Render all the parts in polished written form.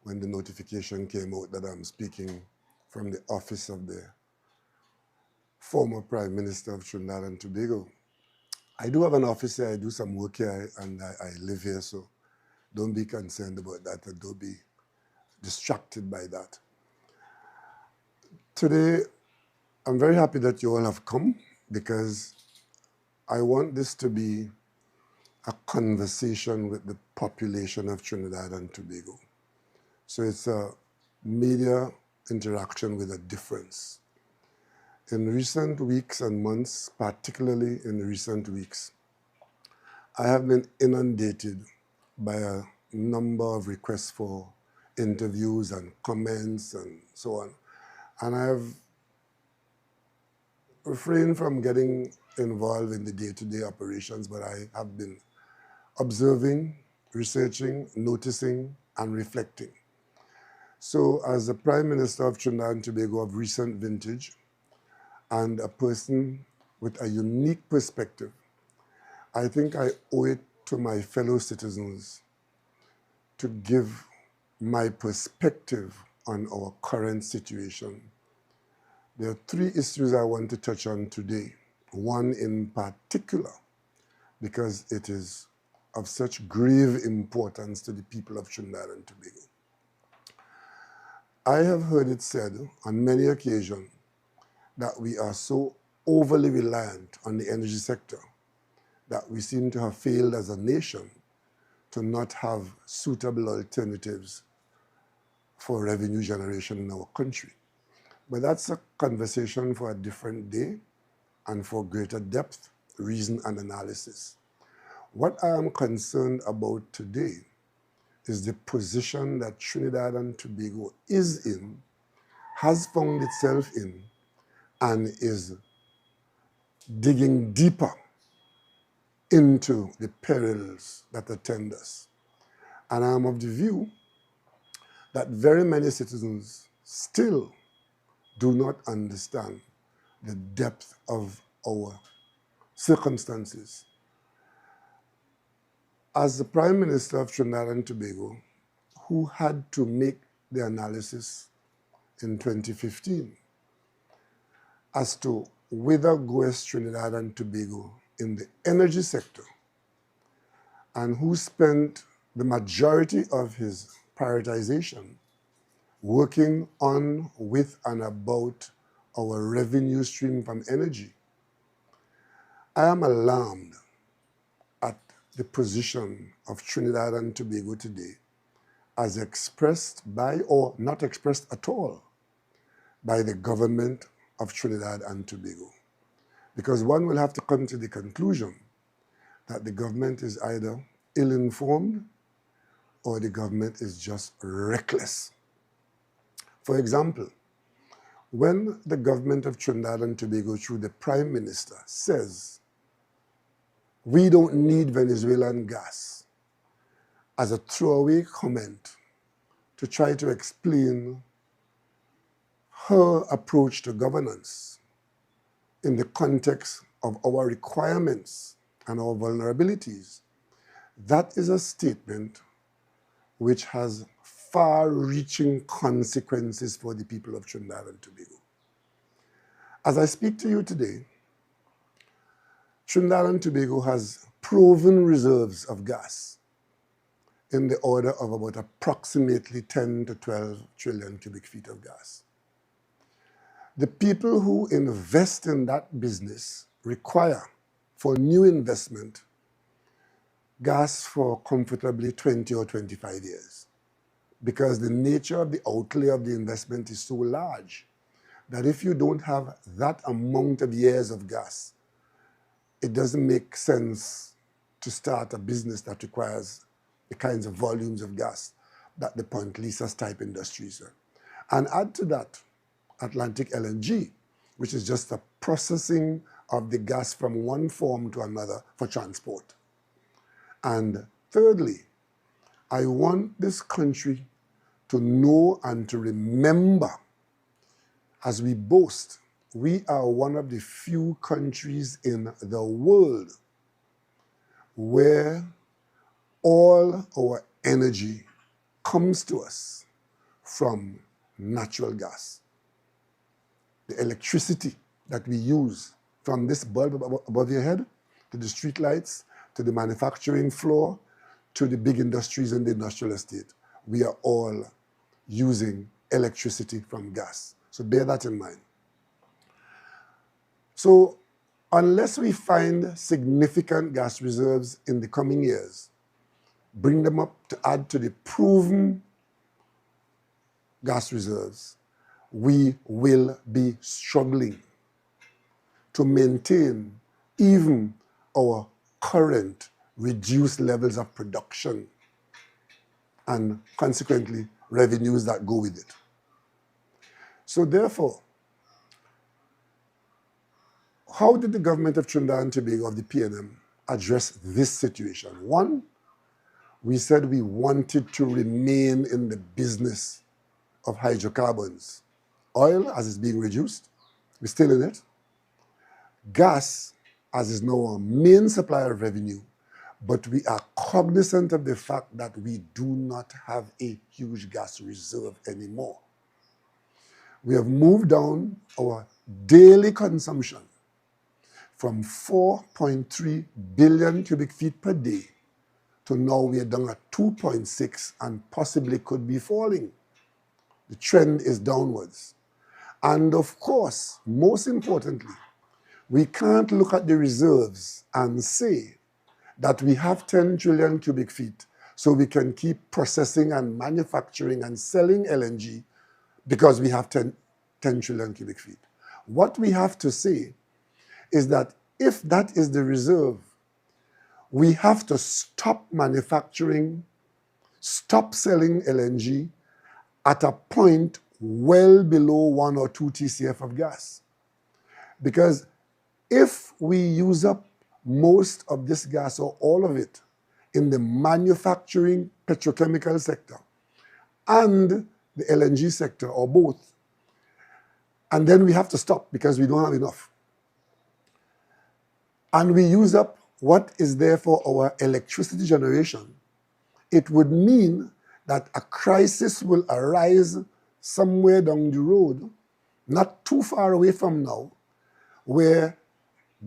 when the notification came out that I'm speaking from the office of the former Prime Minister of Trinidad and Tobago. I do have an office here, I do some work here, and I live here, so don't be concerned about that and don't be distracted by that. Today, I'm very happy that you all have come because I want this to be a conversation with the population of Trinidad and Tobago. So it's a media interaction with a difference. In recent weeks and months, particularly in recent weeks, I have been inundated by a number of requests for interviews and comments and so on. And I have refrained from getting involved in the day-to-day operations, but I have been observing, researching, noticing, and reflecting. So as the Prime Minister of Trinidad and Tobago of recent vintage, and a person with a unique perspective, I think I owe it to my fellow citizens to give my perspective on our current situation. There are three issues I want to touch on today. One in particular, because it is of such grave importance to the people of Trinidad and Tobago. I have heard it said on many occasions that we are so overly reliant on the energy sector that we seem to have failed as a nation to not have suitable alternatives for revenue generation in our country. But that's a conversation for a different day and for greater depth, reason, and analysis. What I am concerned about today is the position that Trinidad and Tobago is in, has found itself in, and is digging deeper into the perils that attend us. And I am of the view that very many citizens still do not understand the depth of our circumstances. As the Prime Minister of Trinidad and Tobago, who had to make the analysis in 2015 as to whither goes Trinidad and Tobago in the energy sector, and who spent the majority of his prioritization working on, with, and about our revenue stream from energy, I am alarmed at the position of Trinidad and Tobago today as expressed by, or not expressed at all, by the government of Trinidad and Tobago. Because one will have to come to the conclusion that the government is either ill-informed or the government is just reckless. For example, when the government of Trinidad and Tobago, through the Prime Minister, says, we don't need Venezuelan gas, as a throwaway comment to try to explain her approach to governance in the context of our requirements and our vulnerabilities, that is a statement which has far-reaching consequences for the people of Trinidad and Tobago. As I speak to you today, Trinidad and Tobago has proven reserves of gas in the order of about approximately 10 to 12 trillion cubic feet of gas. The people who invest in that business require, for new investment, gas for comfortably 20 or 25 years, because the nature of the outlay of the investment is so large that if you don't have that amount of years of gas, it doesn't make sense to start a business that requires the kinds of volumes of gas that the Point Lisas type industries are. And add to that Atlantic LNG, which is just a processing of the gas from one form to another for transport. And thirdly, I want this country to know and to remember, as we boast, we are one of the few countries in the world where all our energy comes to us from natural gas. The electricity that we use from this bulb above your head to the street lights, to the manufacturing floor, to the big industries in the industrial estate, we are all using electricity from gas. So bear that in mind. So unless we find significant gas reserves in the coming years, bring them up to add to the proven gas reserves, we will be struggling to maintain even our current reduced levels of production and consequently revenues that go with it. So therefore, how did the government of Trinidad and Tobago, of the PNM, address this situation? One, we said we wanted to remain in the business of hydrocarbons. Oil, as it's being reduced, we're still in it. Gas, as is now our main supplier of revenue, but we are cognizant of the fact that we do not have a huge gas reserve anymore. We have moved down our daily consumption from 4.3 billion cubic feet per day to now we are down at 2.6 and possibly could be falling. The trend is downwards. And of course, most importantly, we can't look at the reserves and say that we have 10 trillion cubic feet so we can keep processing and manufacturing and selling LNG because we have 10 trillion cubic feet. What we have to say is that if that is the reserve, we have to stop manufacturing, stop selling LNG at a point well below 1 or 2 TCF of gas. Because if we use up most of this gas or all of it in the manufacturing petrochemical sector and the LNG sector or both, and then we have to stop because we don't have enough. And we use up what is there for our electricity generation, it would mean that a crisis will arise somewhere down the road, not too far away from now, where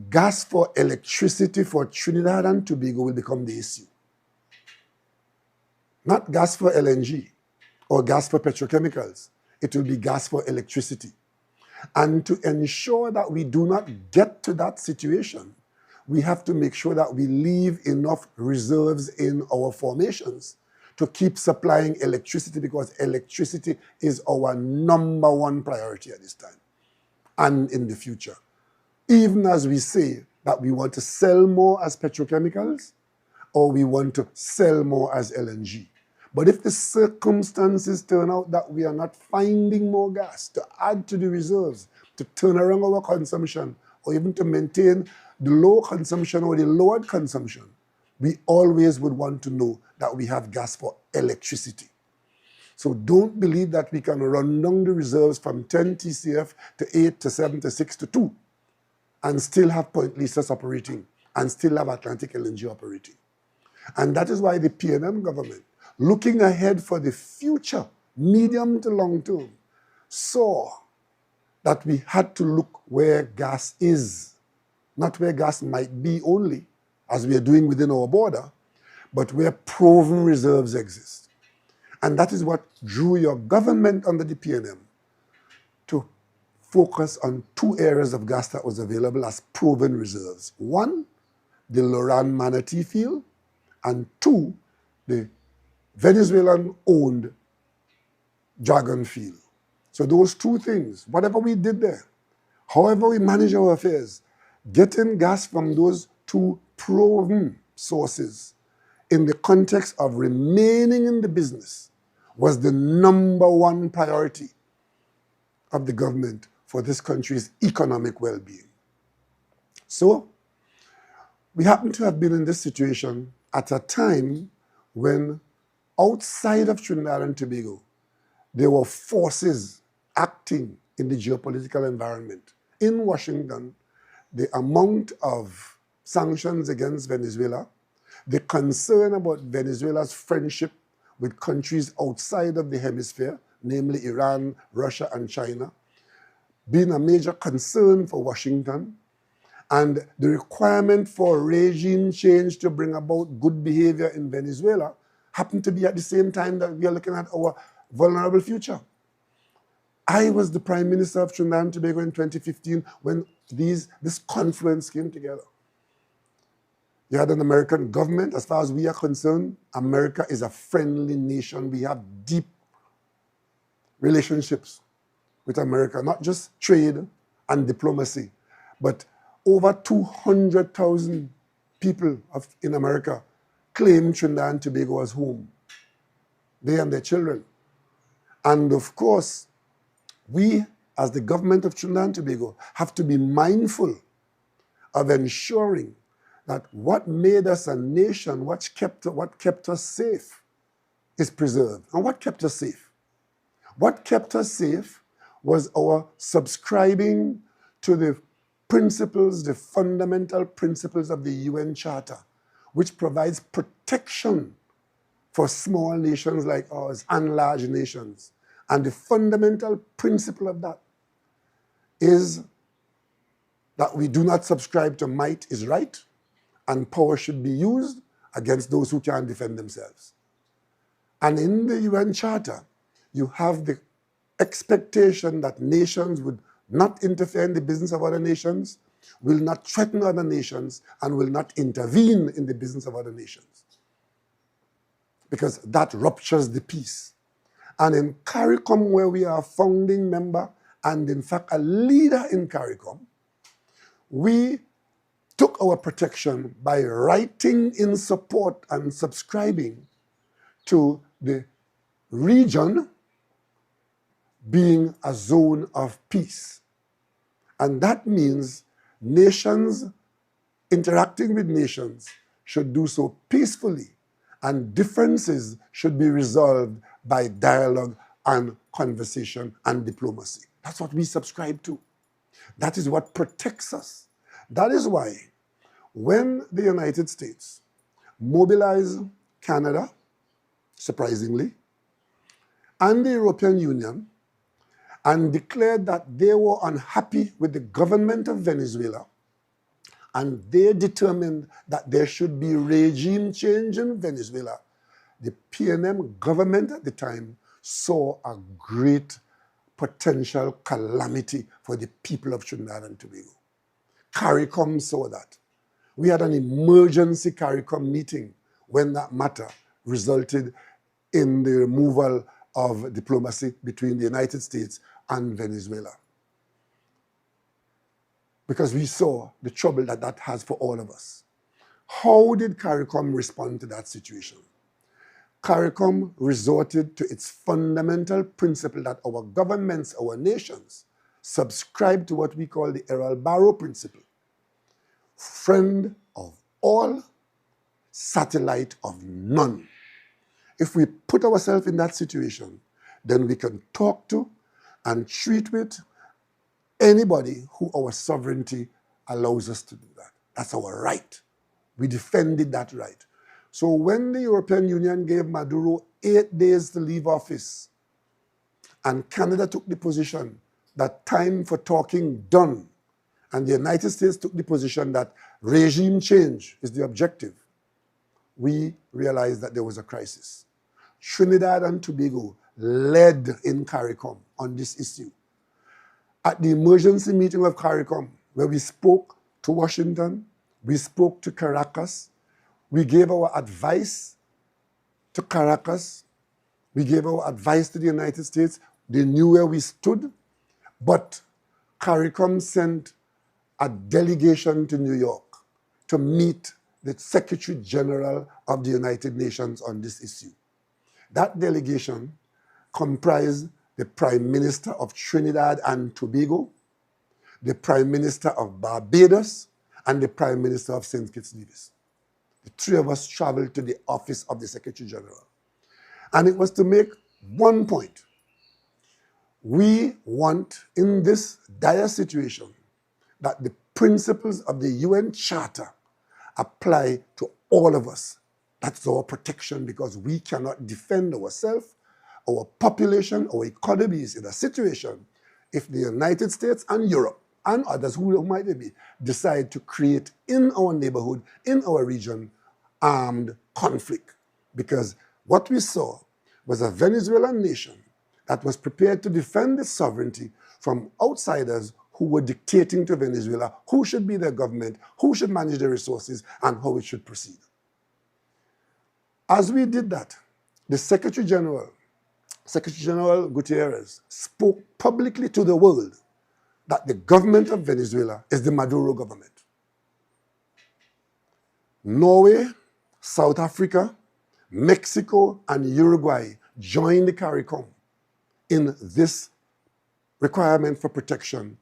gas for electricity for Trinidad and Tobago will become the issue. Not gas for LNG or gas for petrochemicals. It will be gas for electricity. And to ensure that we do not get to that situation, we have to make sure that we leave enough reserves in our formations to keep supplying electricity, because electricity is our #1 priority at this time and in the future. Even as we say that we want to sell more as petrochemicals or we want to sell more as LNG. But if the circumstances turn out that we are not finding more gas to add to the reserves, to turn around our consumption, or even to maintain the low consumption or the lowered consumption, we always would want to know that we have gas for electricity. So don't believe that we can run down the reserves from 10 TCF to 8 to 7 to 6 to 2 and still have Point Lisas operating and still have Atlantic LNG operating. And that is why the PNM government, looking ahead for the future, medium to long term, saw that we had to look where gas is, not where gas might be only, as we are doing within our border, but where proven reserves exist. And that is what drew your government under the PNM to focus on 2 areas of gas that was available as proven reserves. 1, the Loran Manatee field, and 2, the Venezuelan-owned Dragon field. So those 2 things, whatever we did there, however we manage our affairs, getting gas from those 2 proven sources in the context of remaining in the business was the #1 priority of the government for this country's economic well-being. So we happen to have been in this situation at a time when outside of Trinidad and Tobago, there were forces acting in the geopolitical environment. In Washington, the amount of sanctions against Venezuela, the concern about Venezuela's friendship with countries outside of the hemisphere, namely Iran, Russia, and China, being a major concern for Washington, and the requirement for regime change to bring about good behavior in Venezuela happened to be at the same time that we are looking at our vulnerable future. I was the Prime Minister of Trinidad and Tobago in 2015 when this confluence came together. You had an American government. As far as we are concerned, America is a friendly nation. We have deep relationships with America, not just trade and diplomacy, but over 200,000 people in America claim Trinidad and Tobago as home, they and their children. And of course, we, as the government of Trinidad and Tobago, have to be mindful of ensuring that what made us a nation, what kept us safe, is preserved. And what kept us safe? What kept us safe was our subscribing to the principles, the fundamental principles of the UN Charter, which provides protection for small nations like ours and large nations. And the fundamental principle of that is that we do not subscribe to might is right, and power should be used against those who can't defend themselves. And in the UN Charter, you have the expectation that nations would not interfere in the business of other nations, will not threaten other nations, and will not intervene in the business of other nations, because that ruptures the peace. And in CARICOM, where we are a founding member and in fact a leader in CARICOM, we took our protection by writing in support and subscribing to the region being a zone of peace. And that means nations interacting with nations should do so peacefully, and differences should be resolved by dialogue and conversation and diplomacy. That's what we subscribe to. That is what protects us. That is why when the United States mobilized Canada, surprisingly, and the European Union, and declared that they were unhappy with the government of Venezuela, and they determined that there should be regime change in Venezuela, the PNM government at the time saw a great potential calamity for the people of Trinidad and Tobago. CARICOM saw that. We had an emergency CARICOM meeting when that matter resulted in the removal of diplomacy between the United States and Venezuela, because we saw the trouble that that has for all of us. How did CARICOM respond to that situation? CARICOM resorted to its fundamental principle that our governments, our nations, subscribe to what we call the Errol Barrow principle. Friend of all, satellite of none. If we put ourselves in that situation, then we can talk to and treat with anybody who our sovereignty allows us to do that. That's our right. We defended that right. So when the European Union gave Maduro 8 days to leave office, and Canada took the position that time for talking done, and the United States took the position that regime change is the objective, we realized that there was a crisis. Trinidad and Tobago led in CARICOM on this issue. At the emergency meeting of CARICOM, where we spoke to Washington, we spoke to Caracas, we gave our advice to Caracas, we gave our advice to the United States. They knew where we stood, but CARICOM sent a delegation to New York to meet the Secretary General of the United Nations on this issue. That delegation comprised the Prime Minister of Trinidad and Tobago, the Prime Minister of Barbados, and the Prime Minister of St. Kitts Nevis. The three of us traveled to the office of the Secretary General. And it was to make one point. We want, in this dire situation, that the principles of the UN Charter apply to all of us. That's our protection, because we cannot defend ourselves. our population, our economy is in a situation if the United States and Europe and others, who might they be, decide to create in our neighborhood, in our region, armed conflict. Because what we saw was a Venezuelan nation that was prepared to defend its sovereignty from outsiders who were dictating to Venezuela who should be their government, who should manage their resources, and how it should proceed. As we did that, the Secretary General Gutierrez, spoke publicly to the world that the government of Venezuela is the Maduro government. Norway, South Africa, Mexico, and Uruguay joined the CARICOM in this requirement for protection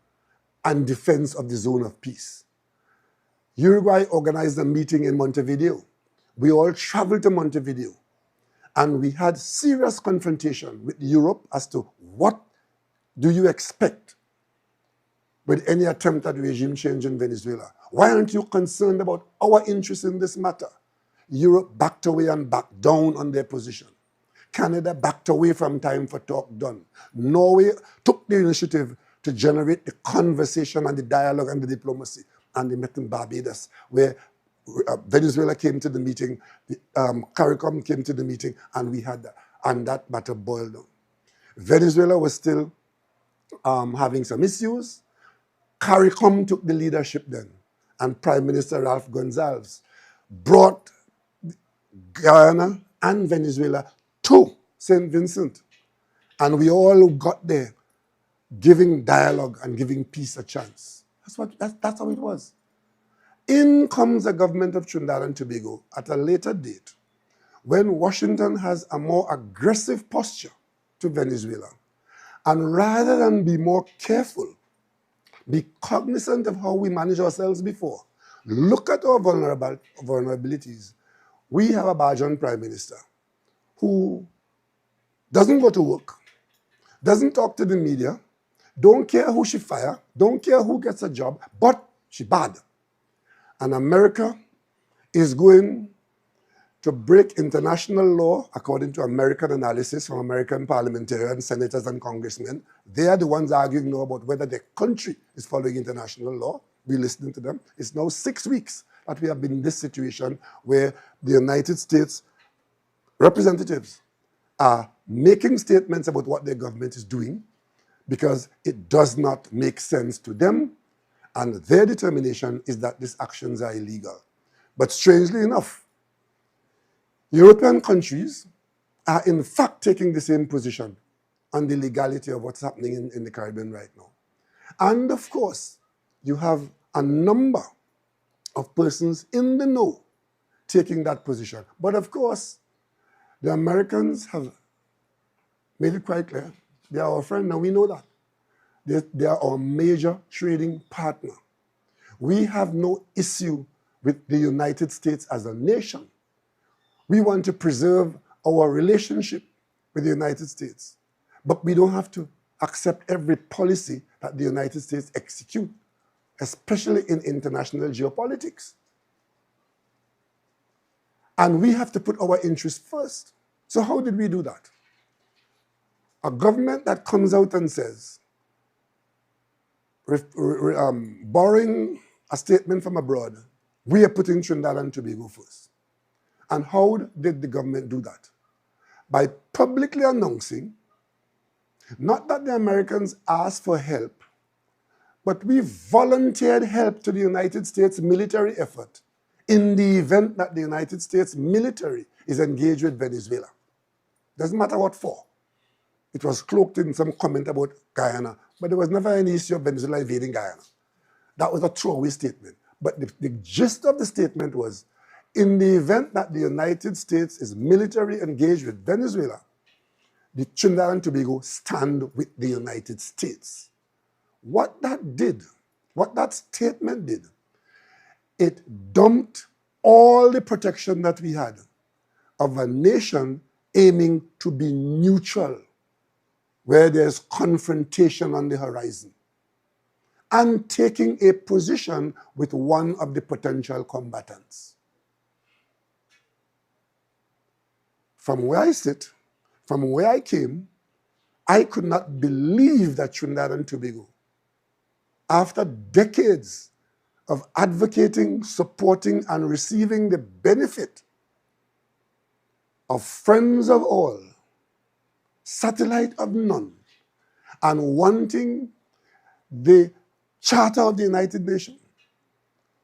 and defense of the zone of peace. Uruguay organized a meeting in Montevideo. We all traveled to Montevideo, and we had serious confrontation with Europe as to what do you expect with any attempt at regime change in Venezuela. Why aren't you concerned about our interests in this matter? Europe backed away and backed down on their position. Canada backed away from time for talk done. Norway took the initiative to generate the conversation and the dialogue and the diplomacy. And they met in Barbados, where Venezuela came to the meeting, the CARICOM came to the meeting, and we had that. And that matter boiled down. Venezuela was still having some issues. CARICOM took the leadership then, and Prime Minister Ralph Gonsalves brought Guyana and Venezuela to St. Vincent. And we all got there giving dialogue and giving peace a chance. That's how it was. In comes the government of Trinidad and Tobago at a later date, when Washington has a more aggressive posture to Venezuela. And rather than be more careful, be cognizant of how we manage ourselves before, look at our vulnerabilities. We have a Bajan prime minister who doesn't go to work, doesn't talk to the media, don't care who she fires, don't care who gets a job, but she bad. And America is going to break international law according to American analysis from American parliamentarians, senators, and congressmen. They are the ones arguing now about whether their country is following international law. We're listening to them. It's now 6 weeks that we have been in this situation where the United States representatives are making statements about what their government is doing because it does not make sense to them, and their determination is that these actions are illegal. But strangely enough, European countries are in fact taking the same position on the legality of what's happening in the Caribbean right now. And of course, you have a number of persons in the know taking that position. But of course, the Americans have made it quite clear. They are our friend, now we know that. They are our major trading partner. We have no issue with the United States as a nation. We want to preserve our relationship with the United States. But we don't have to accept every policy that the United States execute, especially in international geopolitics. And we have to put our interests first. So how did we do that? A government that comes out and says, borrowing a statement from abroad, we are putting Trinidad and Tobago first. And how did the government do that? By publicly announcing, not that the Americans asked for help, but we volunteered help to the United States military effort in the event that the United States military is engaged with Venezuela. Doesn't matter what for. It was cloaked in some comment about Guyana, but there was never any issue of Venezuela invading Guyana. That was a throwaway statement. But the gist of the statement was, in the event that the United States is military engaged with Venezuela, the Trinidad and Tobago stand with the United States. What that did, what that statement did, it dumped all the protection that we had of a nation aiming to be neutral where there's confrontation on the horizon, and taking a position with one of the potential combatants. From where I sit, from where I came, I could not believe that Trinidad and Tobago, after decades of advocating, supporting, and receiving the benefit of friends of all, satellite of none, and wanting the Charter of the United Nations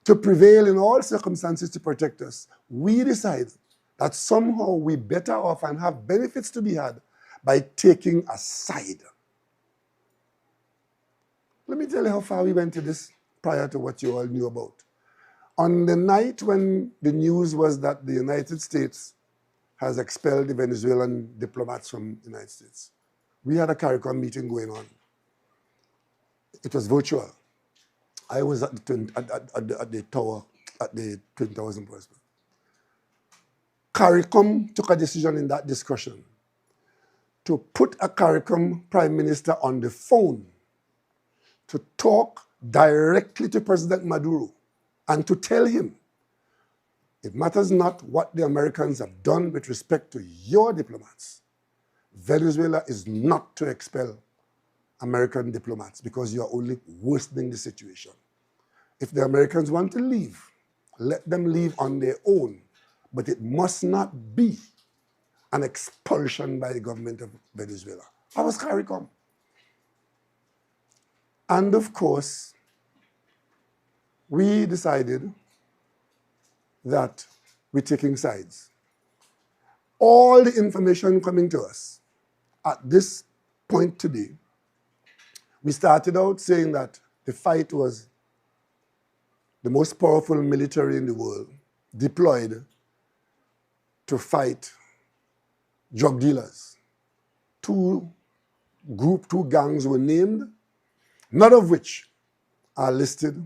to prevail in all circumstances to protect us, we decided that somehow we better off and have benefits to be had by taking a side. Let me tell you how far we went to this prior to what you all knew about. On the night when the news was that the United States has expelled the Venezuelan diplomats from the United States, we had a CARICOM meeting going on. It was virtual. I was at the tower, at the Twin Towers in Portsmouth. CARICOM took a decision in that discussion to put a CARICOM prime minister on the phone to talk directly to President Maduro and to tell him, it matters not what the Americans have done with respect to your diplomats. Venezuela is not to expel American diplomats because you are only worsening the situation. If the Americans want to leave, let them leave on their own, but it must not be an expulsion by the government of Venezuela. That was CARICOM. And of course, we decided that we're taking sides. All the information coming to us at this point today, we started out saying that the fight was the most powerful military in the world deployed to fight drug dealers. Two gangs were named, none of which are listed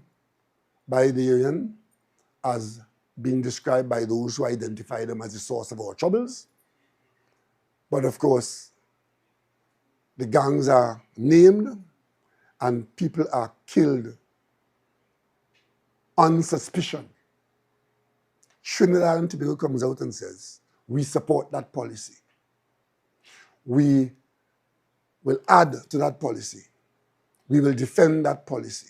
by the UN as being described by those who identify them as the source of our troubles. But of course, the gangs are named and people are killed on suspicion. Trinidad and Tobago comes out and says, we support that policy. We will add to that policy. We will defend that policy.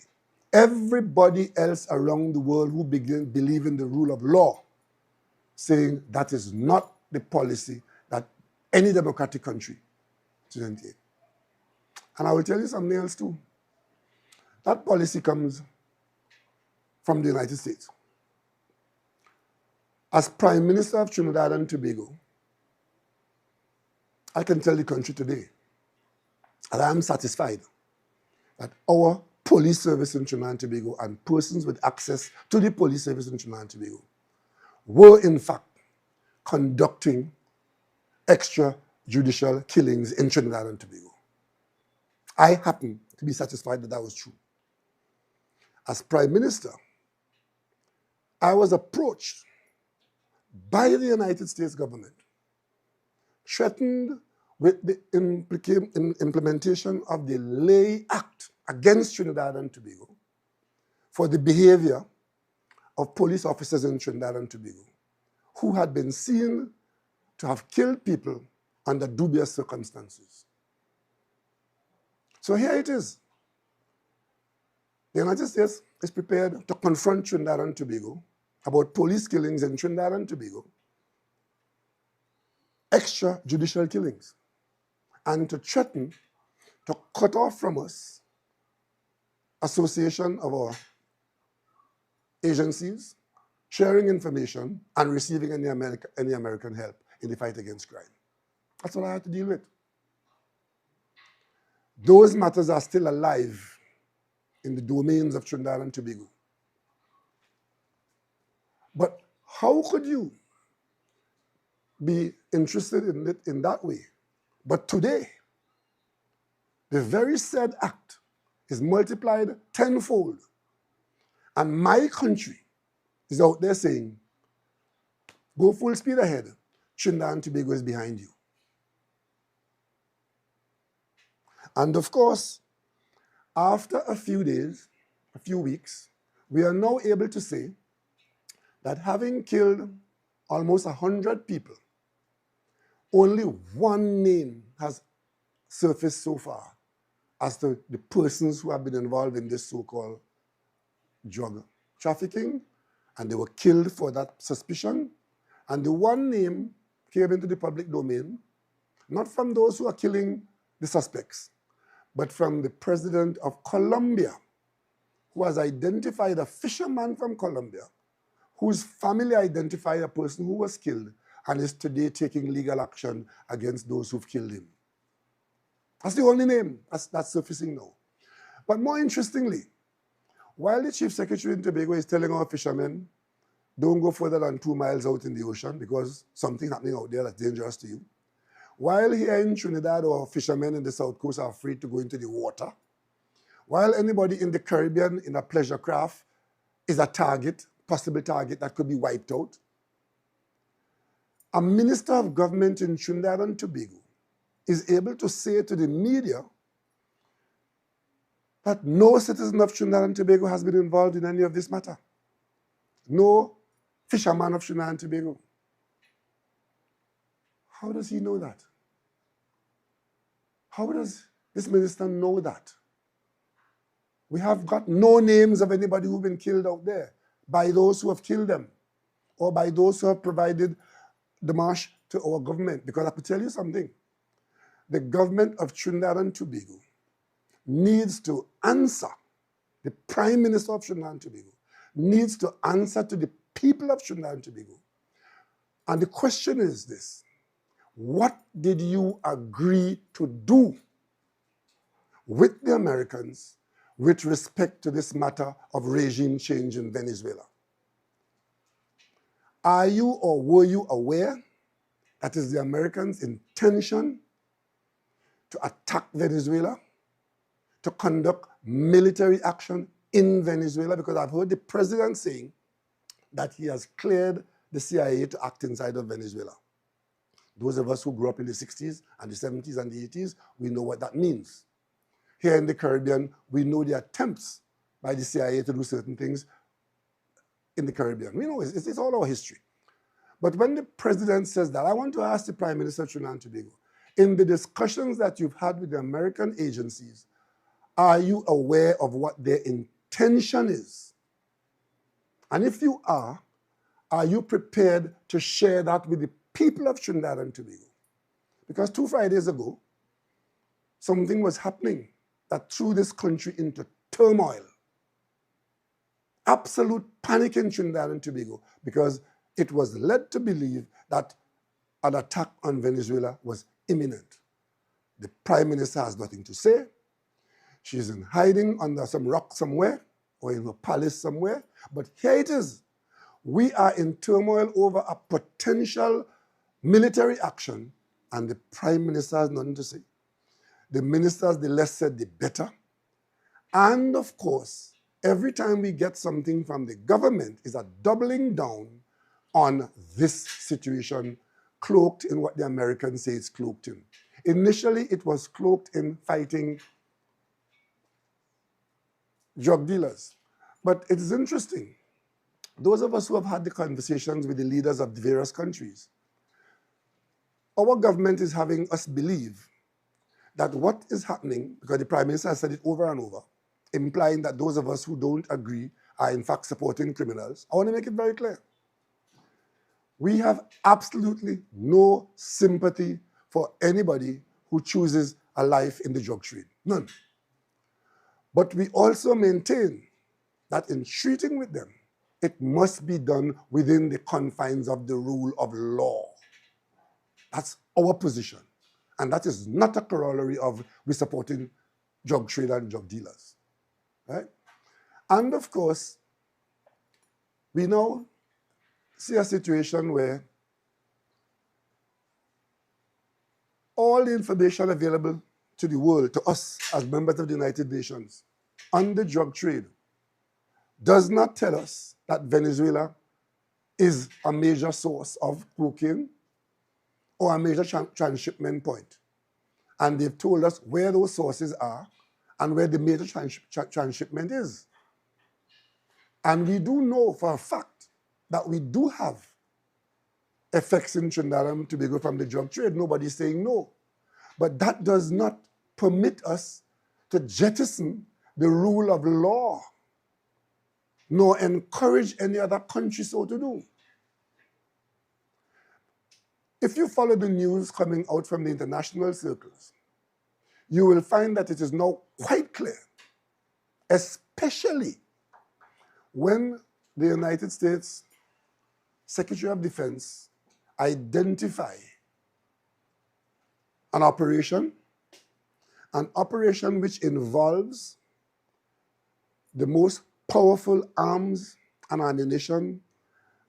Everybody else around the world who believe in the rule of law, saying that is not the policy that any democratic country should entertain. And I will tell you something else too. That policy comes from the United States. As Prime Minister of Trinidad and Tobago, I can tell the country today that I am satisfied that our police service in Trinidad and Tobago and persons with access to the police service in Trinidad and Tobago were in fact conducting extrajudicial killings in Trinidad and Tobago. I happen to be satisfied that that was true. As Prime Minister, I was approached by the United States government, threatened with the implementation of the Lay Act against Trinidad and Tobago for the behavior of police officers in Trinidad and Tobago who had been seen to have killed people under dubious circumstances. So here it is. The United States is prepared to confront Trinidad and Tobago about police killings in Trinidad and Tobago, extrajudicial killings, and to threaten to cut off from us association of our agencies, sharing information, and receiving any American help in the fight against crime. That's what I had to deal with. Those matters are still alive in the domains of Trinidad and Tobago. But how could you be interested in it in that way? But today, the very said act is multiplied tenfold. And my country is out there saying, go full speed ahead. Trinidad and Tobago is behind you. And of course, after a few days, a few weeks, we are now able to say that having killed almost 100 people, only one name has surfaced so far as to the persons who have been involved in this so-called drug trafficking, and they were killed for that suspicion. And the one name came into the public domain, not from those who are killing the suspects, but from the president of Colombia, who has identified a fisherman from Colombia, whose family identified a person who was killed and is today taking legal action against those who've killed him. That's the only name that's surfacing now. But more interestingly, while the Chief Secretary in Tobago is telling our fishermen, don't go further than 2 miles out in the ocean because something's happening out there that's dangerous to you, while here in Trinidad, our fishermen in the South Coast are afraid to go into the water, while anybody in the Caribbean in a pleasure craft is a target, possible target that could be wiped out, a minister of government in Trinidad and Tobago is able to say to the media that no citizen of Trinidad and Tobago has been involved in any of this matter. No fisherman of Trinidad and Tobago. How does he know that? How does this minister know that? We have got no names of anybody who've been killed out there by those who have killed them or by those who have provided the marsh to our government. Because I could tell you something. The government of Trinidad and Tobago needs to answer, the Prime Minister of Trinidad and Tobago needs to answer to the people of Trinidad and Tobago. And the question is this: what did you agree to do with the Americans with respect to this matter of regime change in Venezuela? Are you or were you aware that is the Americans' intention to attack Venezuela, to conduct military action in Venezuela? Because I've heard the president saying that he has cleared the CIA to act inside of Venezuela. Those of us who grew up in the 60s and the 70s and the 80s, we know what that means. Here in the Caribbean, we know the attempts by the CIA to do certain things in the Caribbean. We know it's all our history. But when the president says that, I want to ask the Prime Minister of Trinidad and Tobago, in the discussions that you've had with the American agencies, are you aware of what their intention is? And if you are you prepared to share that with the people of Trinidad and Tobago? Because 2 Fridays ago, something was happening that threw this country into turmoil. Absolute panic in Trinidad and Tobago because it was led to believe that an attack on Venezuela was imminent. The Prime Minister has nothing to say. She's in hiding under some rock somewhere or in a palace somewhere. But here it is. We are in turmoil over a potential military action, and the Prime Minister has nothing to say. The ministers, the less said, the better. And of course, every time we get something from the government is a doubling down on this situation, cloaked in what the Americans say it's cloaked in. Initially, it was cloaked in fighting drug dealers. But it is interesting. Those of us who have had the conversations with the leaders of the various countries, our government is having us believe that what is happening, because the Prime Minister has said it over and over, implying that those of us who don't agree are in fact supporting criminals. I want to make it very clear. We have absolutely no sympathy for anybody who chooses a life in the drug trade. None. But we also maintain that in treating with them, it must be done within the confines of the rule of law. That's our position. And that is not a corollary of we supporting drug trade and drug dealers. Right? And of course, we now see a situation where all the information available to the world, to us as members of the United Nations, on the drug trade, does not tell us that Venezuela is a major source of cocaine or a major transshipment point. And they've told us where those sources are and where the major transshipment is. And we do know for a fact that we do have effects in Trinidad and Tobago from the drug trade. Nobody's saying no. But that does not permit us to jettison the rule of law, nor encourage any other country so to do. If you follow the news coming out from the international circles, you will find that it is now quite clear, especially when the United States Secretary of Defense identify an operation which involves the most powerful arms and ammunition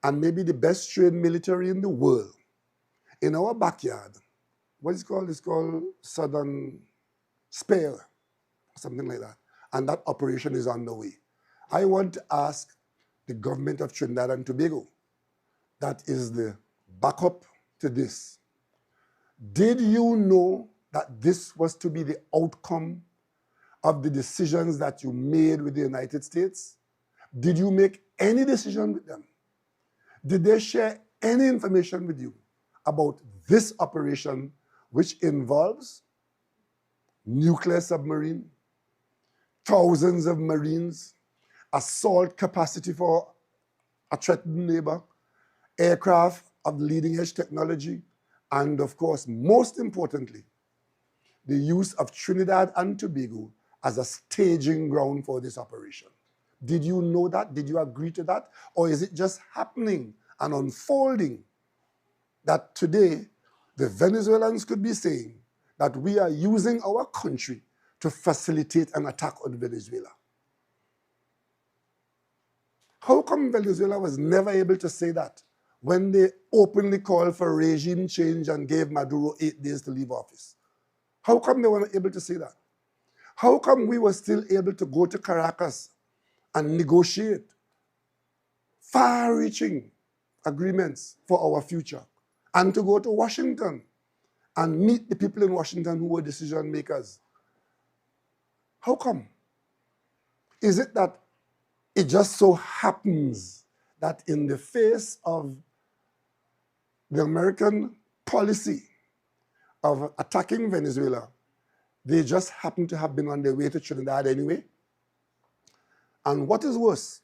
and maybe the best trained military in the world in our backyard. What is it called? It's called Southern Spare, something like that. And that operation is on the way. I want to ask the government of Trinidad and Tobago, that is the backup to this. Did you know that this was to be the outcome of the decisions that you made with the United States? Did you make any decision with them? Did they share any information with you about this operation, which involves nuclear submarine, thousands of Marines, assault capacity for a threatened neighbor, aircraft of leading edge technology, and of course, most importantly, the use of Trinidad and Tobago as a staging ground for this operation? Did you know that? Did you agree to that? Or is it just happening and unfolding that today the Venezuelans could be saying that we are using our country to facilitate an attack on Venezuela? How come Venezuela was never able to say that when they openly called for regime change and gave Maduro 8 days to leave office? How come they were not able to say that? How come we were still able to go to Caracas and negotiate far-reaching agreements for our future, and to go to Washington and meet the people in Washington who were decision makers? How come? Is it that it just so happens that in the face of the American policy of attacking Venezuela, they just happen to have been on their way to Trinidad anyway? And what is worse,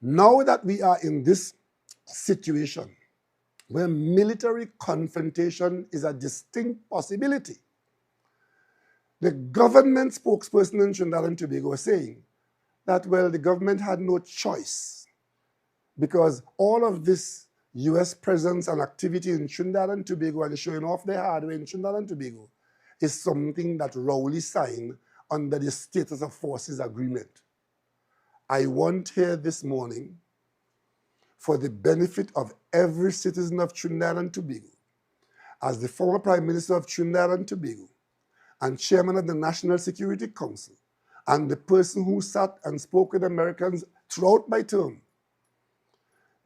now that we are in this situation where military confrontation is a distinct possibility, the government spokesperson in Trinidad and Tobago was saying that, well, the government had no choice because all of this US presence and activity in Trinidad and Tobago and showing off their hardware in Trinidad and Tobago is something that Rowley signed under the Status of Forces Agreement. I want here this morning, for the benefit of every citizen of Trinidad and Tobago, as the former Prime Minister of Trinidad and Tobago and Chairman of the National Security Council, and the person who sat and spoke with Americans throughout my term,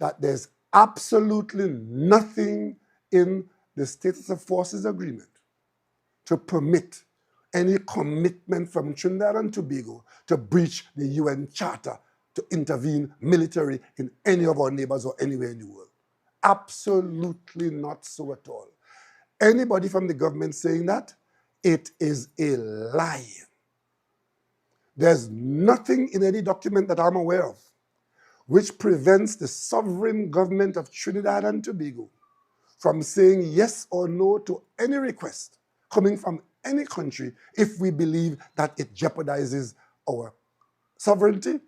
that there's absolutely nothing in the Status of Forces Agreement to permit any commitment from Trinidad and Tobago to breach the UN Charter to intervene military in any of our neighbors or anywhere in the world. Absolutely not so at all. Anybody from the government saying that, it is a lie. There's nothing in any document that I'm aware of which prevents the sovereign government of Trinidad and Tobago from saying yes or no to any request coming from any country if we believe that it jeopardizes our sovereignty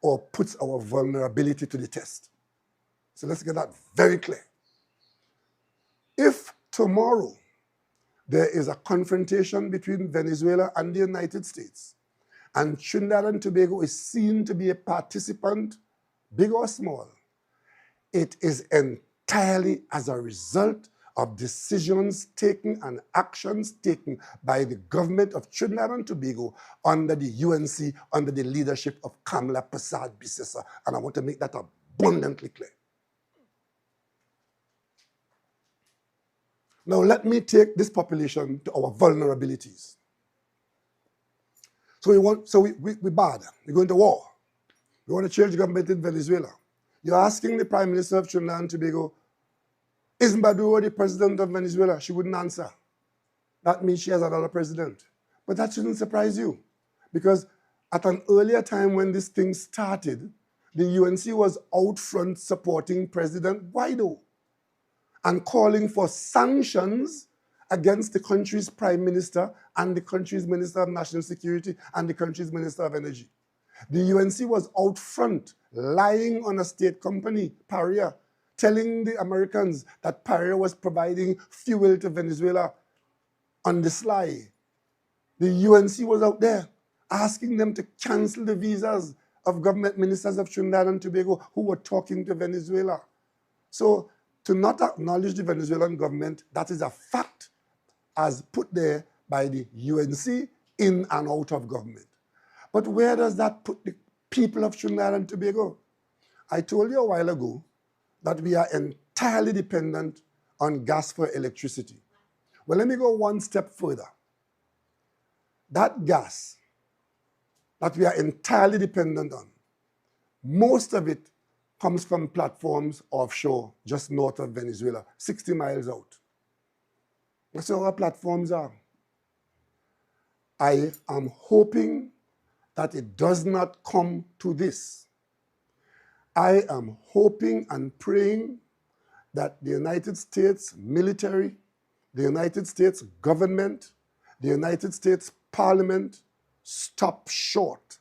or puts our vulnerability to the test. So let's get that very clear. If tomorrow there is a confrontation between Venezuela and the United States, and Trinidad and Tobago is seen to be a participant, big or small, it is entirely as a result of decisions taken and actions taken by the government of Trinidad and Tobago under the UNC, under the leadership of Kamla Persad-Bissessar. And I want to make that abundantly clear. Now let me take this population to our vulnerabilities. So we bad. We're going to war. We want to change the government in Venezuela. You're asking the Prime Minister of Trinidad and Tobago, Is Maduro the president of Venezuela? She wouldn't answer. That means she has another president. But that shouldn't surprise you, because at an earlier time when this thing started, the UNC was out front supporting President Guaido and calling for sanctions against the country's prime minister and the country's minister of national security and the country's minister of energy. The UNC was out front, lying on a state company, Paria, telling the Americans that Paria was providing fuel to Venezuela on the sly. The UNC was out there asking them to cancel the visas of government ministers of Trinidad and Tobago who were talking to Venezuela. So to not acknowledge the Venezuelan government, that is a fact as put there by the UNC in and out of government. But where does that put the people of Trinidad and Tobago? I told you a while ago that we are entirely dependent on gas for electricity. Well, let me go one step further. That gas that we are entirely dependent on, most of it comes from platforms offshore, just north of Venezuela, 60 miles out. That's where our platforms are. I am hoping that it does not come to this. I am hoping and praying that the United States military, the United States government, the United States Parliament stop short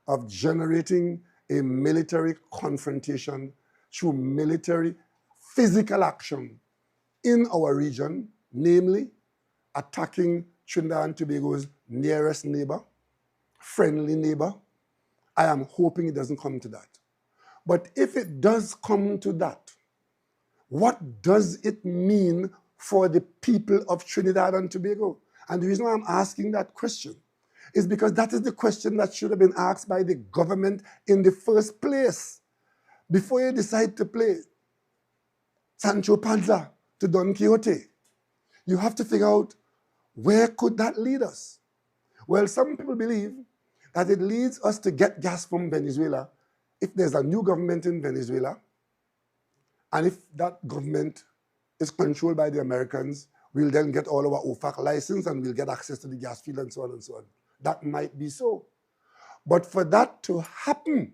of generating a military confrontation through military physical action in our region, namely attacking Trinidad and Tobago's nearest neighbor, friendly neighbor. I am hoping it doesn't come to that. But if it does come to that, what does it mean for the people of Trinidad and Tobago? And the reason why I'm asking that question is because that is the question that should have been asked by the government in the first place. Before you decide to play Sancho Panza to Don Quixote, you have to figure out, where could that lead us? Well, some people believe that it leads us to get gas from Venezuela if there's a new government in Venezuela, and if that government is controlled by the Americans, we'll then get all our OFAC license and we'll get access to the gas field and so on and so on. That might be so. But for that to happen,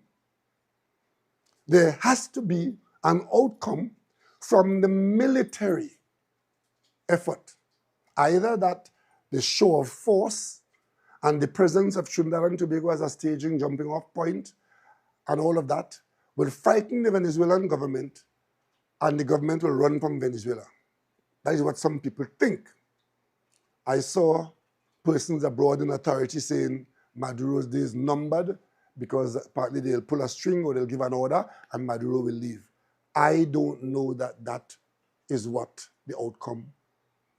there has to be an outcome from the military effort. Either that the show of force and the presence of Trinidad and Tobago as a staging, jumping off point, and all of that will frighten the Venezuelan government, and the government will run from Venezuela. That is what some people think. I saw persons abroad in authority saying Maduro's day is numbered because partly they'll pull a string or they'll give an order and Maduro will leave. I don't know that that is what the outcome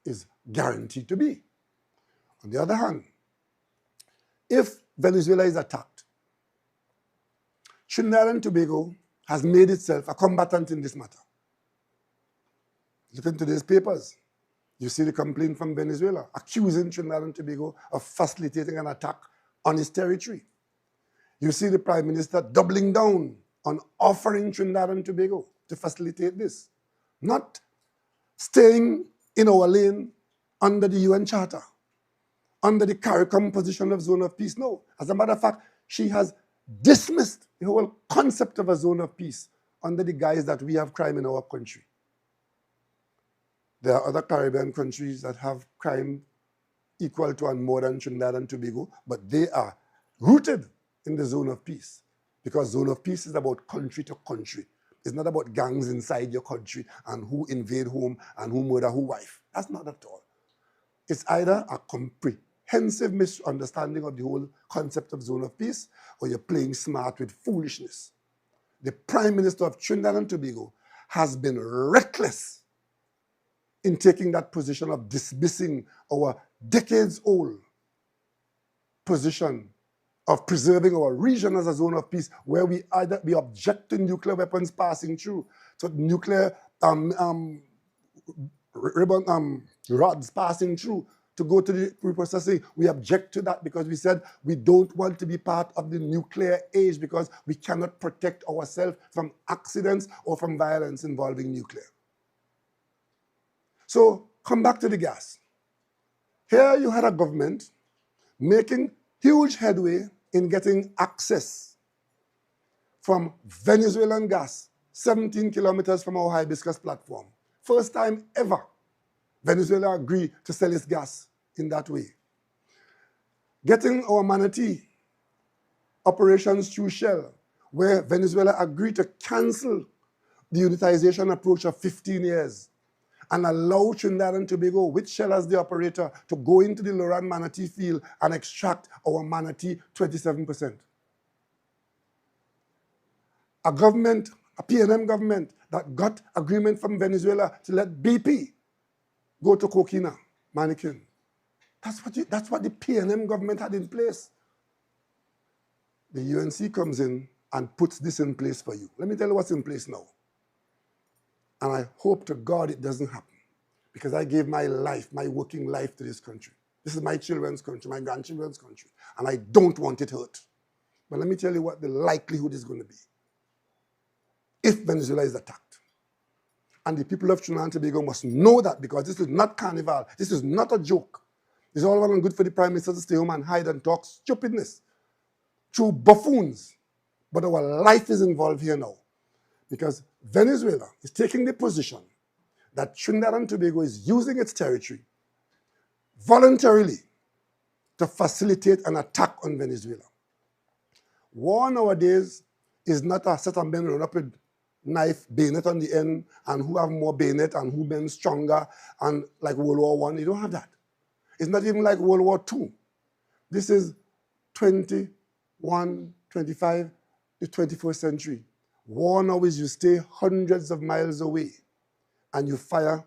is guaranteed to be. On the other hand, if Venezuela is attacked, Trinidad and Tobago has made itself a combatant in this matter. Look into today's papers. You see the complaint from Venezuela accusing Trinidad and Tobago of facilitating an attack on its territory. You see the Prime Minister doubling down on offering Trinidad and Tobago to facilitate this. Not staying in our lane under the UN Charter, under the CARICOM position of zone of peace. No, as a matter of fact, she has dismissed the whole concept of a zone of peace under the guise that we have crime in our country. There are other Caribbean countries that have crime equal to and more than Trinidad and Tobago, but they are rooted in the zone of peace, because zone of peace is about country to country. It's not about gangs inside your country and who invade home and who murder who wife. That's not at all. It's either a comprehensive misunderstanding of the whole concept of zone of peace, or you're playing smart with foolishness. The Prime Minister of Trinidad and Tobago has been reckless in taking that position of dismissing our decades-old position of preserving our region as a zone of peace, where we object to nuclear weapons passing through, so nuclear rods passing through to go to the reprocessing. We object to that because we said we don't want to be part of the nuclear age because we cannot protect ourselves from accidents or from violence involving nuclear. So come back to the gas. Here you had a government making huge headway in getting access from Venezuelan gas, 17 kilometers from our hibiscus platform. First time ever Venezuela agreed to sell its gas in that way. Getting our manatee operations through Shell, where Venezuela agreed to cancel the unitization approach of 15 years and allow Trinidad and Tobago, with Shell as the operator, to go into the Loran Manatee field and extract our manatee 27%. A government, a PM government, that got agreement from Venezuela to let BP go to Coquina, Mannequin. That's what the PM government had in place. The UNC comes in and puts this in place for you. Let me tell you what's in place now. And I hope to God it doesn't happen, because I gave my life, my working life to this country. This is my children's country, my grandchildren's country, and I don't want it hurt. But let me tell you what the likelihood is going to be if Venezuela is attacked. And the people of Trinidad and Tobago must know that, because this is not carnival. This is not a joke. It's all well and good for the Prime Minister to stay home and hide and talk stupidness through buffoons. But our life is involved here now, because Venezuela is taking the position that Trinidad and Tobago is using its territory voluntarily to facilitate an attack on Venezuela. War nowadays is not a set of men run up with knife, bayonet on the end, and who have more bayonet and who been stronger, and like World War I. You don't have that. It's not even like World War II. This is 21, 25, the 21st century. War now is you stay hundreds of miles away and you fire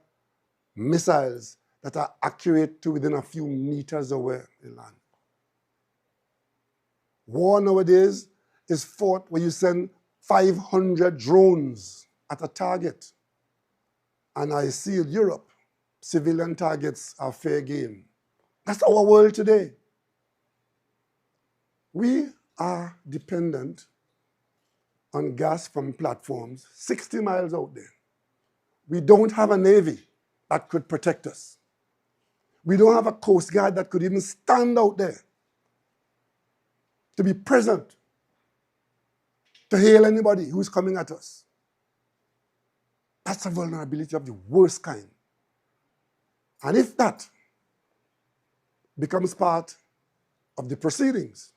missiles that are accurate to within a few meters away the land. War nowadays is fought where you send 500 drones at a target. And I see in Europe, civilian targets are fair game. That's our world today. We are dependent on gas from platforms 60 miles out there. We don't have a navy that could protect us. We don't have a coast guard that could even stand out there to be present to hail anybody who's coming at us. That's a vulnerability of the worst kind. And if that becomes part of the proceedings,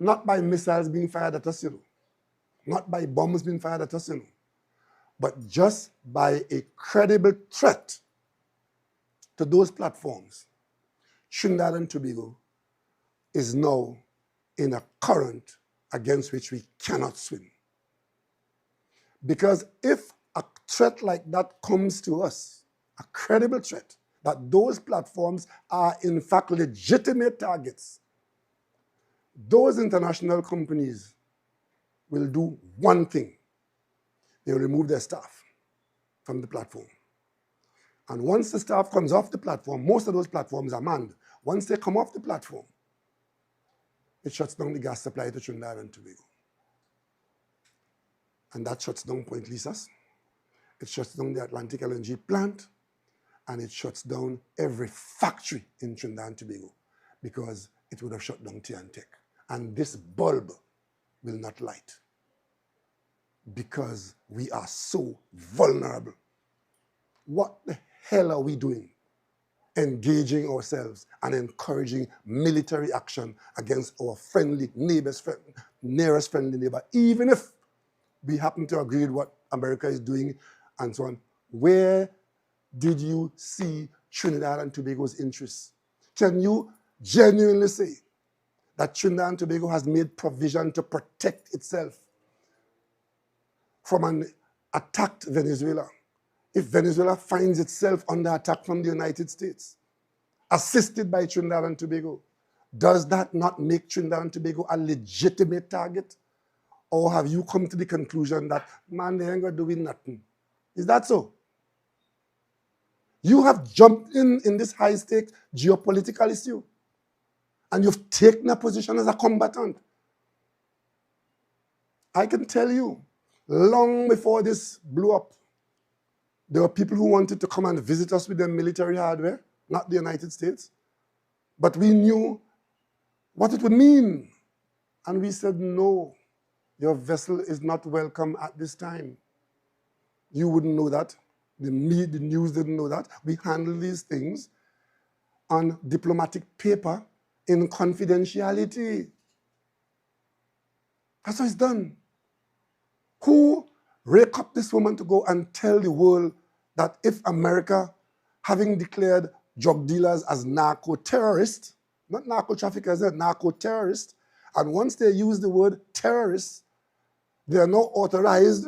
not by missiles being fired at us, not by bombs being fired at us, but just by a credible threat to those platforms, Trinidad and Tobago is now in a current against which we cannot swim. Because if a threat like that comes to us, a credible threat, that those platforms are in fact legitimate targets, those international companies will do one thing. They'll remove their staff from the platform. And once the staff comes off the platform, most of those platforms are manned. Once they come off the platform, it shuts down the gas supply to Trinidad and Tobago. And that shuts down Point Lisas. It shuts down the Atlantic LNG plant. And it shuts down every factory in Trinidad and Tobago, because it would have shut down Tiantec. And this bulb will not light, because we are so vulnerable. What the hell are we doing engaging ourselves and encouraging military action against our friendly neighbors, nearest friendly neighbor, even if we happen to agree with what America is doing and so on? Where did you see Trinidad and Tobago's interests? Can you genuinely say that Trinidad and Tobago has made provision to protect itself from an attacked Venezuela? If Venezuela finds itself under attack from the United States, assisted by Trinidad and Tobago, does that not make Trinidad and Tobago a legitimate target? Or have you come to the conclusion that, man, they ain't going to do nothing? Is that so? You have jumped in this high-stakes geopolitical issue, and you've taken a position as a combatant. I can tell you, long before this blew up, There were people who wanted to come and visit us with their military hardware, not the United States. But we knew what it would mean. And we said, no, your vessel is not welcome at this time. You wouldn't know that. The news didn't know that. We handle these things on diplomatic paper in confidentiality. That's how it's done. Who rake up this woman to go and tell the world that if America, having declared drug dealers as narco-terrorists, not narco-traffickers, they're narco-terrorists, and once they use the word terrorists, they are now authorized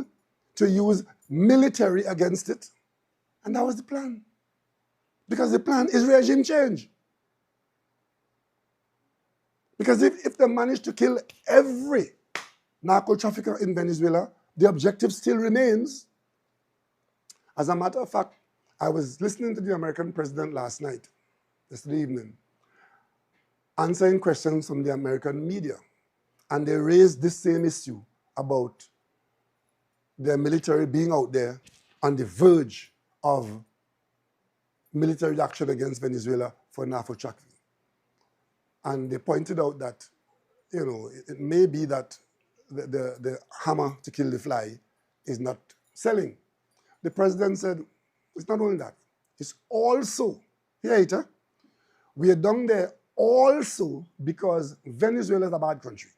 to use military against it. And that was the plan. Because the plan is regime change. Because if they manage to kill every narco-trafficker in Venezuela, the objective still remains. As a matter of fact, I was listening to the American president last night, yesterday evening, answering questions from the American media. And they raised this same issue about their military being out there on the verge of military action against Venezuela for narco-trafficking. And they pointed out that, you know, it may be that the hammer to kill the fly is not selling. The president said, it's not only that, it's also, we are down there also because Venezuela is a bad country.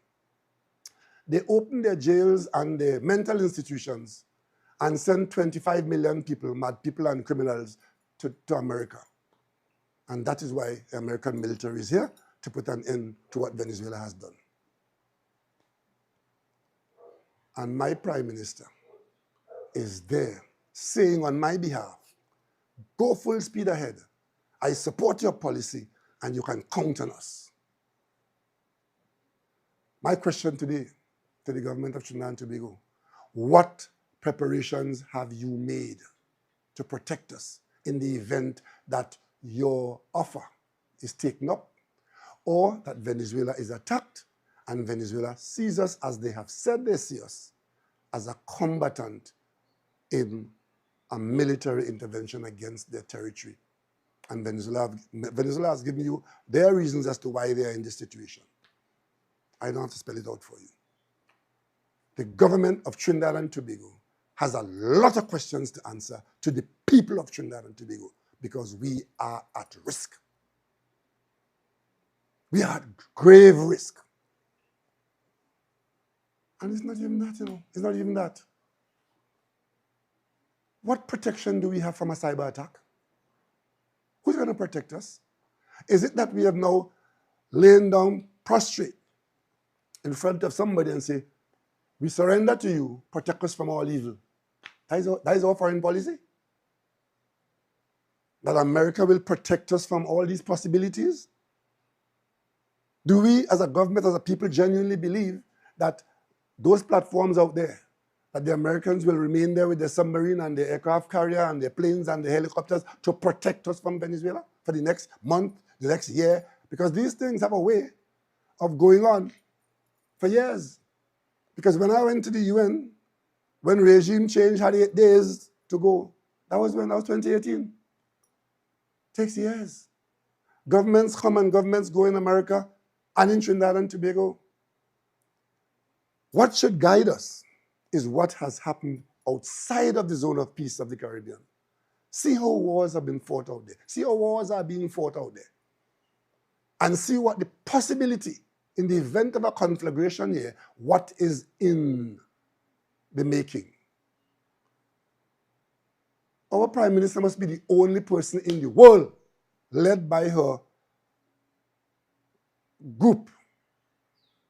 They opened their jails and their mental institutions and sent 25 million people, mad people and criminals, to America. And that is why the American military is here, to put an end to what Venezuela has done. And my prime minister is there saying on my behalf, go full speed ahead. I support your policy and you can count on us. My question today to the government of Trinidad and Tobago, what preparations have you made to protect us in the event that your offer is taken up or that Venezuela is attacked and Venezuela sees us, as they have said they see us, as a combatant in a military intervention against their territory? And Venezuela has given you their reasons as to why they are in this situation. I don't have to spell it out for you. The government of Trinidad and Tobago has a lot of questions to answer to the people of Trinidad and Tobago because we are at risk. We are at grave risk. And it's not even that, you know. It's not even that. What protection do we have from a cyber attack? Who's going to protect us? Is it that we have now lain down prostrate in front of somebody and say, we surrender to you, protect us from all evil? That is our foreign policy? That America will protect us from all these possibilities? Do we, as a government, as a people, genuinely believe that those platforms out there, that the Americans will remain there with their submarine and their aircraft carrier and their planes and their helicopters to protect us from Venezuela for the next month, the next year? Because these things have a way of going on for years. Because when I went to the UN, when regime change had 8 days to go, that was 2018. Takes years. Governments come and governments go in America and in Trinidad and Tobago. What should guide us is what has happened outside of the zone of peace of the Caribbean. See how wars have been fought out there. See how wars are being fought out there. And see what the possibility, in the event of a conflagration here, what is in the making. Our Prime Minister must be the only person in the world, led by her group,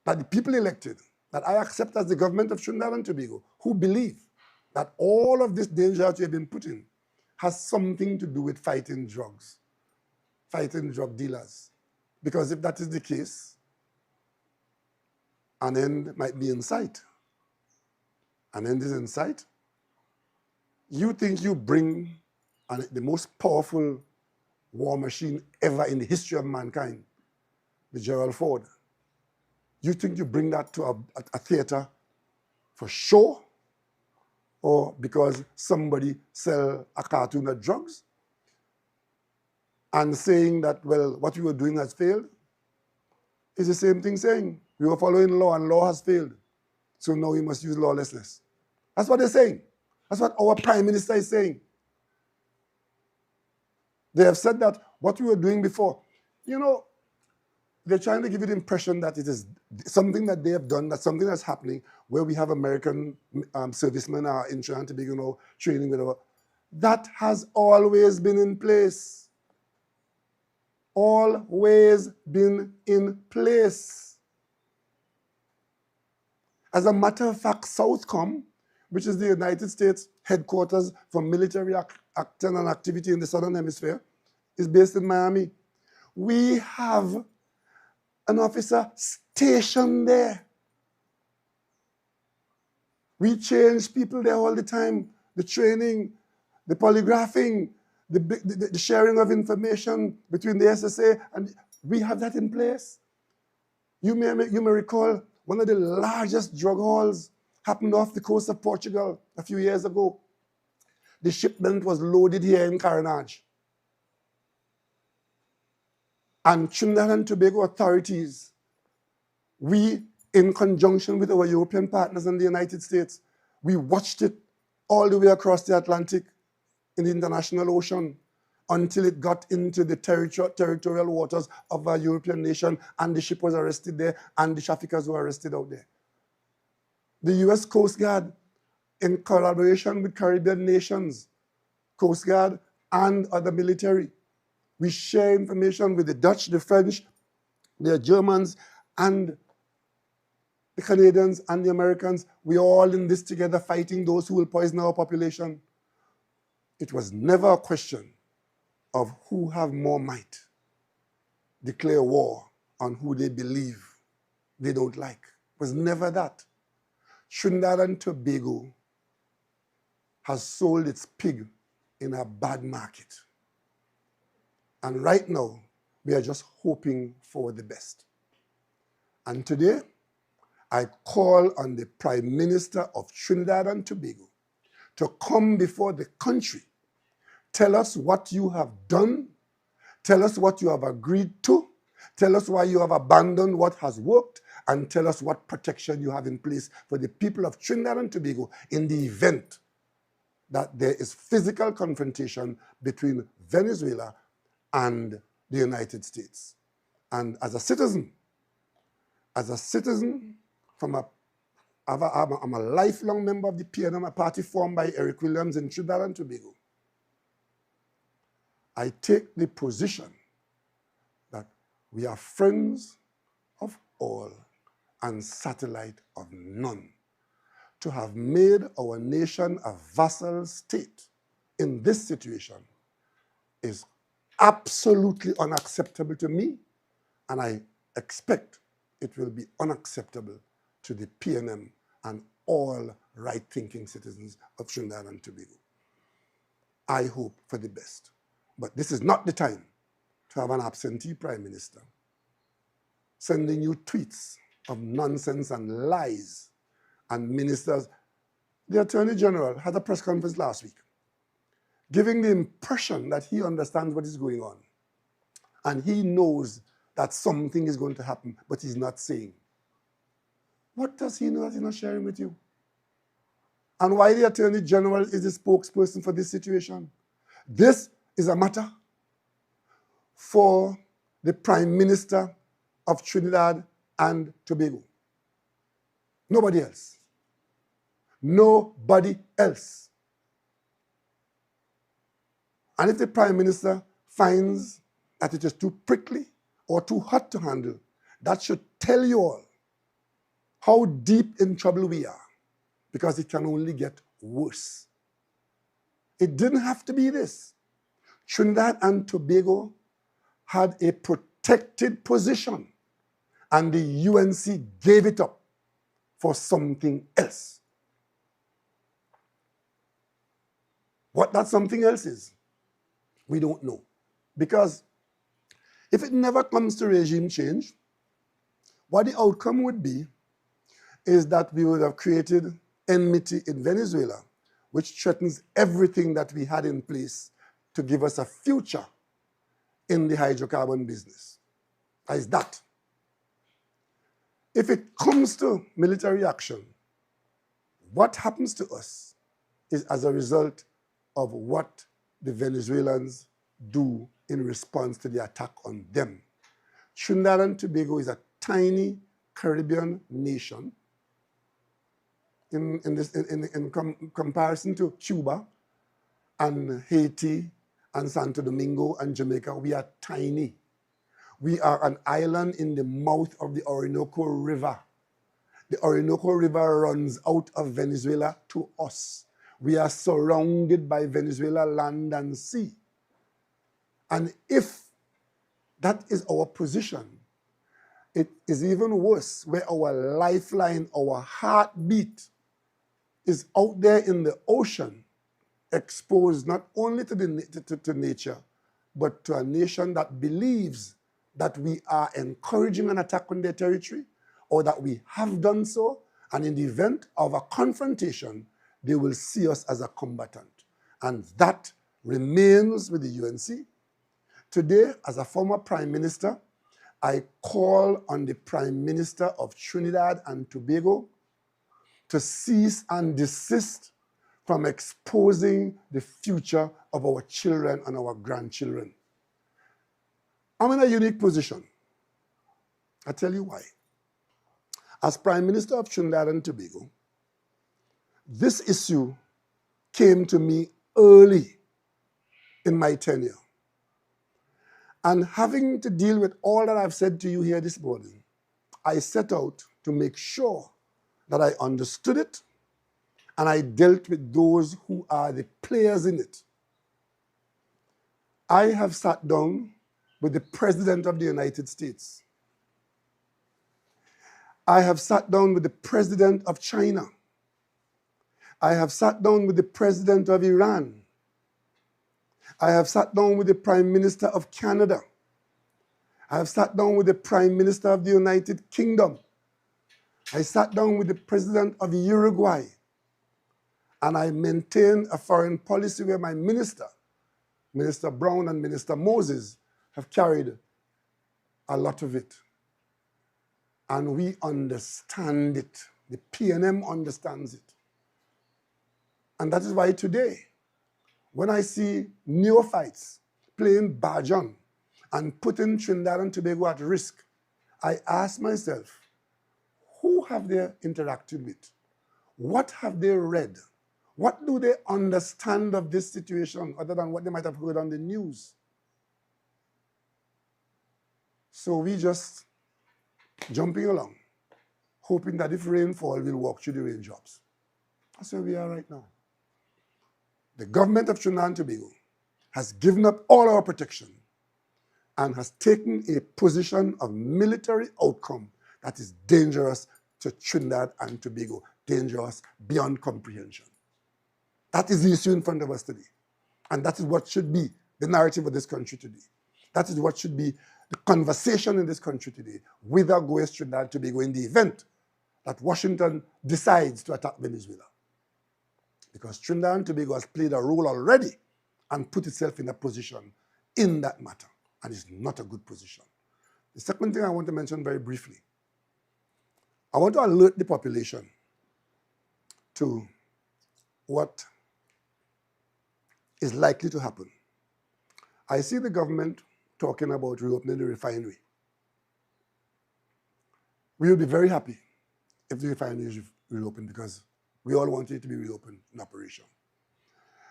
that the people elected, that I accept as the government of Trinidad and Tobago, who believe that all of this danger that we have been put in has something to do with fighting drugs, fighting drug dealers. Because if that is the case, an end might be in sight. An end is in sight. You think you bring the most powerful war machine ever in the history of mankind, the Gerald Ford. You think you bring that to a theater for show? or because somebody sell a cartoon of drugs and saying that, well, what we were doing has failed. It's the same thing saying we were following law and law has failed. So now we must use lawlessness. That's what they're saying. That's what our prime minister is saying. They have said that what we were doing before, you know, they're trying to give you the impression that it is something that they have done, that's something that's happening, where we have American servicemen in Trinidad and Tobago, you know, training with our. That has always been in place. Always been in place. As a matter of fact, Southcom, which is the United States headquarters for military action and activity in the Southern Hemisphere, is based in Miami. We have an officer stationed there. We change people there all the time. The training, the polygraphing, the sharing of information between the SSA, and we have that in place. You may recall one of the largest drug hauls happened off the coast of Portugal a few years ago. The shipment was loaded here in Carenage. And Trinidad and Tobago authorities, we, in conjunction with our European partners in the United States, we watched it all the way across the Atlantic in the international ocean until it got into the territorial waters of a European nation, and the ship was arrested there, and the traffickers were arrested out there. The US Coast Guard, in collaboration with Caribbean nations, Coast Guard and other military, we share information with the Dutch, the French, the Germans, and the Canadians and the Americans. We're all in this together fighting those who will poison our population. It was never a question of who have more might, declare war on who they believe they don't like. It was never that. Trinidad and Tobago has sold its pig in a bad market. And right now, we are just hoping for the best. And today, I call on the Prime Minister of Trinidad and Tobago to come before the country, tell us what you have done, tell us what you have agreed to, tell us why you have abandoned what has worked, and tell us what protection you have in place for the people of Trinidad and Tobago in the event that there is physical confrontation between Venezuela and the United States. And as a citizen I'm a lifelong member of the PM, a party formed by Eric Williams in Trinidad and Tobago. I take the position that we are friends of all and satellite of none. To have made our nation a vassal state in this situation is absolutely unacceptable to me, and I expect it will be unacceptable to the PNM and all right-thinking citizens of Trinidad and Tobago. I hope for the best. But this is not the time to have an absentee prime minister sending you tweets of nonsense and lies, and ministers. The Attorney General had a press conference last week, giving the impression that he understands what is going on. And he knows that something is going to happen, but he's not saying. What does he know that he's not sharing with you? And why the Attorney General is the spokesperson for this situation? This is a matter for the Prime Minister of Trinidad and Tobago. Nobody else. Nobody else. And if the Prime Minister finds that it is too prickly or too hot to handle, that should tell you all how deep in trouble we are, because it can only get worse. It didn't have to be this. Trinidad and Tobago had a protected position, and the UNC gave it up for something else. What that something else is, we don't know. Because if it never comes to regime change, what the outcome would be is that we would have created enmity in Venezuela which threatens everything that we had in place to give us a future in the hydrocarbon business. That is that. If it comes to military action, what happens to us is as a result of what the Venezuelans do in response to the attack on them. Trinidad and Tobago is a tiny Caribbean nation in comparison to Cuba and Haiti and Santo Domingo and Jamaica. We are tiny. We are an island in the mouth of the Orinoco River. The Orinoco River runs out of Venezuela to us. We are surrounded by Venezuela land and sea. And if that is our position, it is even worse, where our lifeline, our heartbeat is out there in the ocean, exposed not only to nature, but to a nation that believes that we are encouraging an attack on their territory, or that we have done so, and in the event of a confrontation, they will see us as a combatant. And that remains with the UNC. Today, as a former Prime Minister, I call on the Prime Minister of Trinidad and Tobago to cease and desist from exposing the future of our children and our grandchildren. I'm in a unique position. I'll tell you why. As Prime Minister of Trinidad and Tobago, this issue came to me early in my tenure. And having to deal with all that I've said to you here this morning, I set out to make sure that I understood it and I dealt with those who are the players in it. I have sat down with the President of the United States. I have sat down with the President of China. I have sat down with the President of Iran. I have sat down with the Prime Minister of Canada. I have sat down with the Prime Minister of the United Kingdom. I sat down with the President of Uruguay. And I maintain a foreign policy where my minister, Minister Brown and Minister Moses, have carried a lot of it. And we understand it. The PNM understands it. And that is why today, when I see neophytes playing Bajan and putting Trinidad and Tobago at risk, I ask myself, who have they interacted with? What have they read? What do they understand of this situation other than what they might have heard on the news? So we just jumping along, hoping that if rain falls, we'll walk through the raindrops. That's where we are right now. The government of Trinidad and Tobago has given up all our protection and has taken a position of military outcome that is dangerous to Trinidad and Tobago, dangerous beyond comprehension. That is the issue in front of us today. And that is what should be the narrative of this country today. That is what should be the conversation in this country today, whether go against Trinidad and Tobago in the event that Washington decides to attack Venezuela. Because Trinidad and Tobago has played a role already and put itself in a position in that matter, and it's not a good position. The second thing I want to mention very briefly, I want to alert the population to what is likely to happen. I see the government talking about reopening the refinery. We will be very happy if the refinery is reopened because we all want it to be reopened in operation.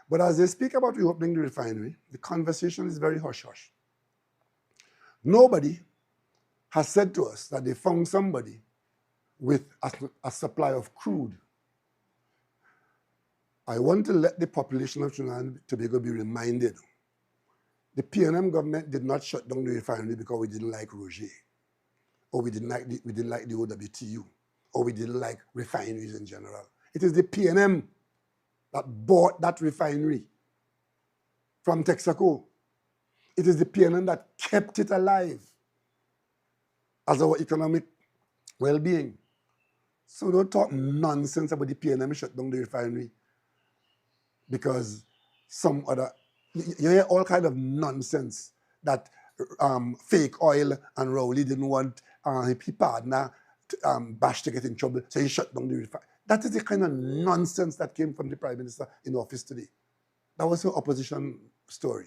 But as they speak about reopening the refinery, the conversation is very hush-hush. Nobody has said to us that they found somebody with a supply of crude. I want to let the population of Trinidad and Tobago be reminded, the PNM government did not shut down the refinery because we didn't like Roger, or we didn't like the OWTU, or we didn't like refineries in general. It is the PNM that bought that refinery from Texaco. It is the PNM that kept it alive as our economic well-being. So don't talk nonsense about the PNM shut down the refinery. because some other, you hear all kind of nonsense that fake oil and Rowley didn't want his partner Bash to get in trouble, so he shut down the refinery. That is the kind of nonsense that came from the Prime Minister in office today. That was her opposition story.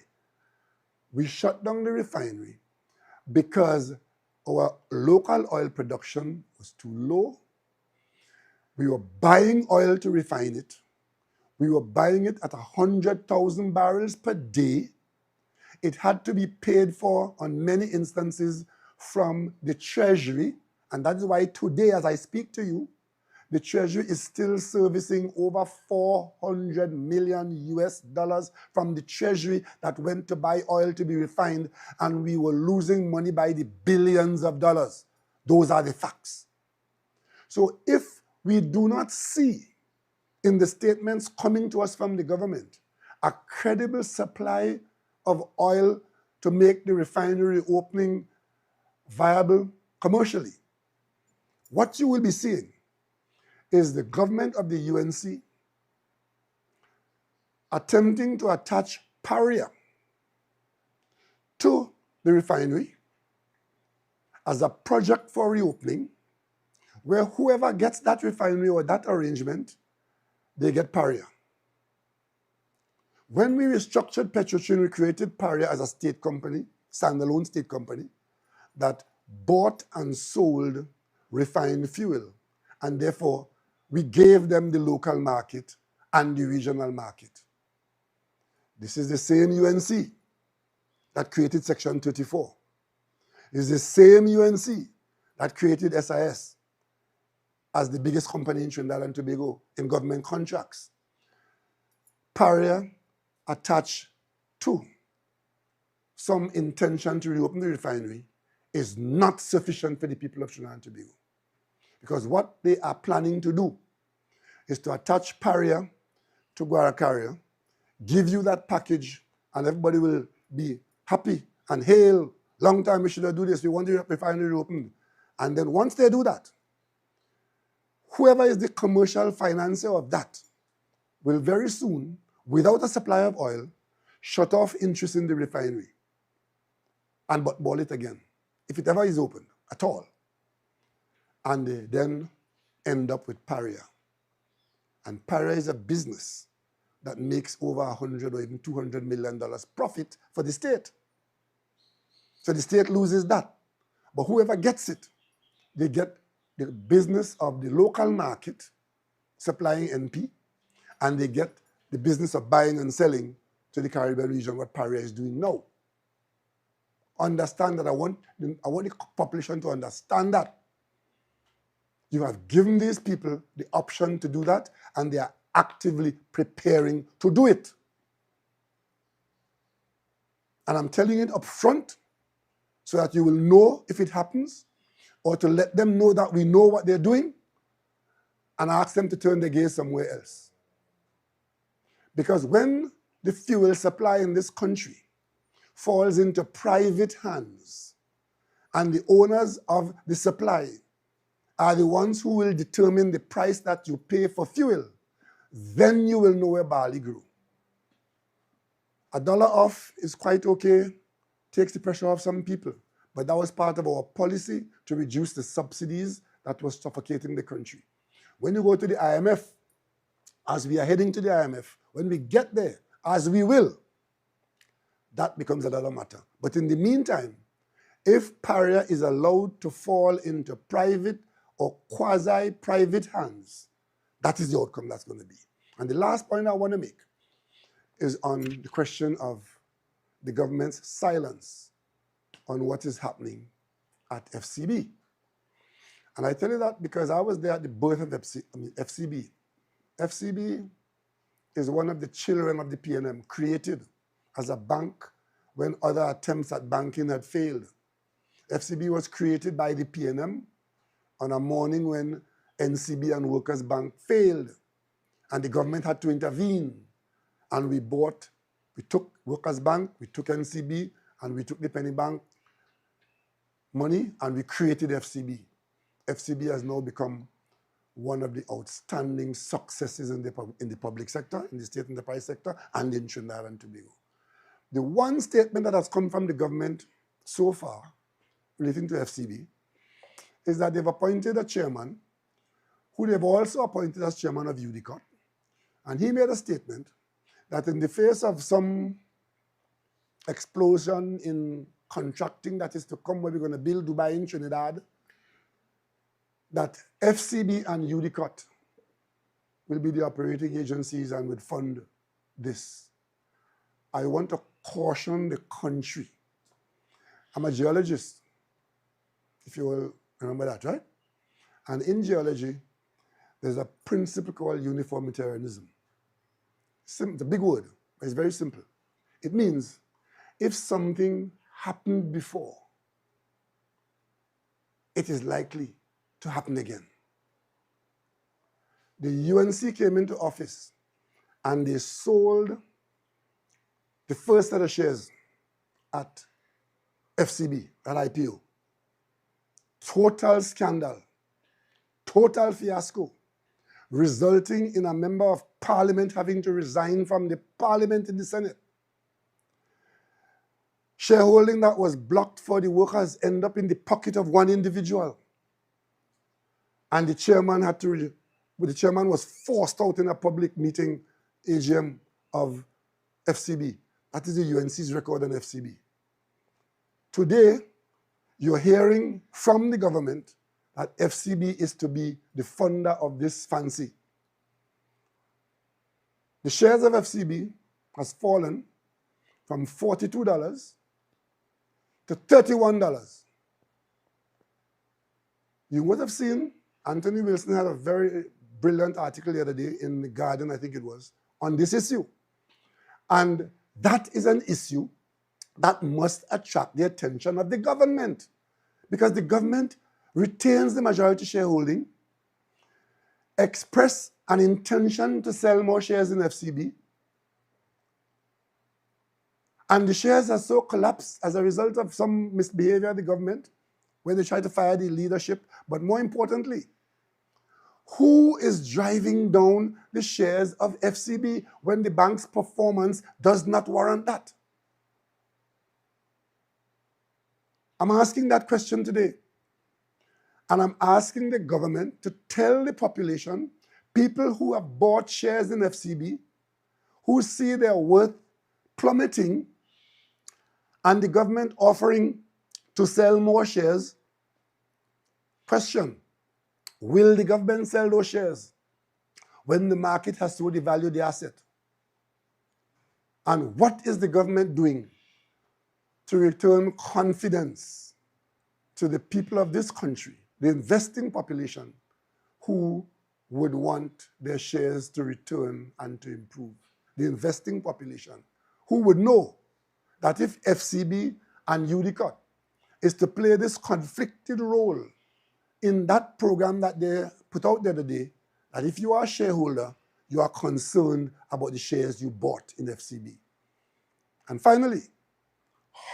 We shut down the refinery because our local oil production was too low. We were buying oil to refine it. We were buying it at 100,000 barrels per day. It had to be paid for on many instances from the Treasury. And that is why today, as I speak to you, the Treasury is still servicing over 400 million US dollars from the Treasury that went to buy oil to be refined, and we were losing money by the billions of dollars. Those are the facts. So if we do not see in the statements coming to us from the government a credible supply of oil to make the refinery opening viable commercially, what you will be seeing is the government of the UNC attempting to attach Paria to the refinery as a project for reopening, where whoever gets that refinery or that arrangement, they get Paria. When we restructured Petrotrin, we created Paria as a state company, standalone state company, that bought and sold refined fuel, and therefore we gave them the local market and the regional market. This is the same UNC that created Section 34. It's the same UNC that created SIS as the biggest company in Trinidad and Tobago in government contracts. Paria attached to some intention to reopen the refinery is not sufficient for the people of Trinidad and Tobago. Because what they are planning to do is to attach Paria to Guaracaria, give you that package, and everybody will be happy and hail. Long time we should have do this. We want the refinery opened. And then once they do that, whoever is the commercial financier of that will very soon, without a supply of oil, shut off interest in the refinery and ball it again, if it ever is open at all. And they then end up with Paria. And Paria is a business that makes over $100 or even $200 million profit for the state. So the state loses that. But whoever gets it, they get the business of the local market supplying NP, and they get the business of buying and selling to the Caribbean region, what Paria is doing now. Understand that I want the population to understand that. You have given these people the option to do that, and they are actively preparing to do it. And I'm telling it up front so that you will know if it happens, or to let them know that we know what they're doing, and ask them to turn their gaze somewhere else. Because when the fuel supply in this country falls into private hands, and the owners of the supply are the ones who will determine the price that you pay for fuel, then you will know where barley grew. $1 off is quite okay, takes the pressure off some people, but that was part of our policy to reduce the subsidies that was suffocating the country. When you go to the IMF, as we are heading to the IMF, when we get there, as we will, that becomes another matter. But in the meantime, if Paria is allowed to fall into private or quasi-private hands, that is the outcome that's going to be. And the last point I want to make is on the question of the government's silence on what is happening at FCB. And I tell you that because I was there at the birth of FCB. FCB is one of the children of the PNM, created as a bank when other attempts at banking had failed. FCB was created by the PNM on a morning when NCB and Workers' Bank failed, and the government had to intervene. And we took Workers' Bank, we took NCB, and we took the Penny Bank money, and we created FCB. FCB has now become one of the outstanding successes in the public sector, in the state enterprise sector, and in Trinidad and Tobago. The one statement that has come from the government so far relating to FCB is that they've appointed a chairman who they've also appointed as chairman of UDCOT. And he made a statement that in the face of some explosion in contracting that is to come, where we're going to build Dubai in Trinidad, that FCB and UDCOT will be the operating agencies and would fund this. I want to caution the country. I'm a geologist, if you will remember that, right? And in geology, there's a principle called uniformitarianism. It's a big word, but it's very simple. It means if something happened before, it is likely to happen again. The UNC came into office and they sold the first set of shares at FCB, at IPO. Total scandal, total fiasco, resulting in a member of parliament having to resign from the parliament in the Senate. Shareholding that was blocked for the workers end up in the pocket of one individual. And the chairman was forced out in a public meeting, AGM of FCB. That is the UNC's record on FCB. Today, you're hearing from the government that FCB is to be the funder of this fancy. The shares of FCB has fallen from $42 to $31. You would have seen Anthony Wilson had a very brilliant article the other day in The Guardian, I think it was, on this issue. And that is an issue that must attract the attention of the government, because the government retains the majority shareholding, express an intention to sell more shares in FCB, and the shares are so collapsed as a result of some misbehavior of the government, where they try to fire the leadership. But more importantly, who is driving down the shares of FCB when the bank's performance does not warrant that? I'm asking that question today. And I'm asking the government to tell the population, people who have bought shares in FCB, who see their worth plummeting, and the government offering to sell more shares. Question: will the government sell those shares when the market has so devalued the asset? And what is the government doing to return confidence to the people of this country, the investing population, who would want their shares to return and to improve? The investing population, who would know that if FCB and UDCOT is to play this conflicted role in that program that they put out the other day, that if you are a shareholder, you are concerned about the shares you bought in FCB. And finally,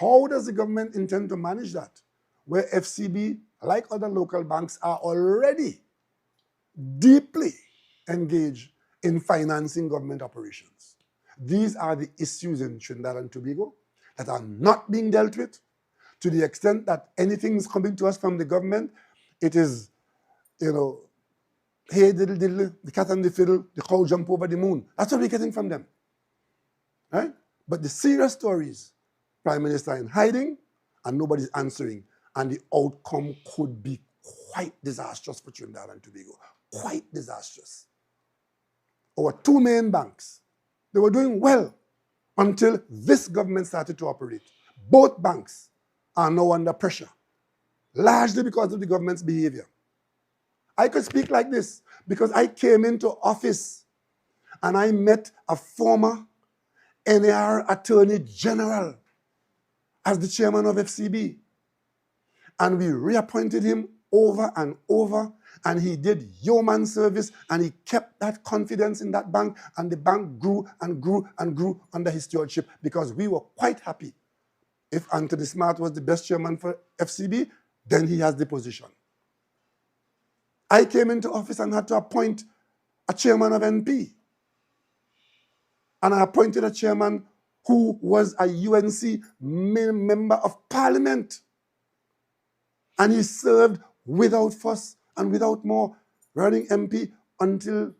how does the government intend to manage that, where FCB, like other local banks, are already deeply engaged in financing government operations? These are the issues in Trinidad and Tobago that are not being dealt with. To the extent that anything is coming to us from the government, it is, hey, diddle, diddle, the cat and the fiddle, the cow jump over the moon. That's what we're getting from them, right? But the serious stories, Prime Minister in hiding, and nobody's answering. And the outcome could be quite disastrous for Trinidad and Tobago. Quite disastrous. Our two main banks, they were doing well until this government started to operate. Both banks are now under pressure, largely because of the government's behavior. I could speak like this because I came into office and I met a former NAR Attorney General as the chairman of FCB. And we reappointed him over and over, and he did yeoman service, and he kept that confidence in that bank, and the bank grew and grew and grew under his stewardship, because we were quite happy. If Anthony Smart was the best chairman for FCB, then he has the position. I came into office and had to appoint a chairman of NP. And I appointed a chairman who was a UNC member of parliament. And he served without fuss and without more, running MP until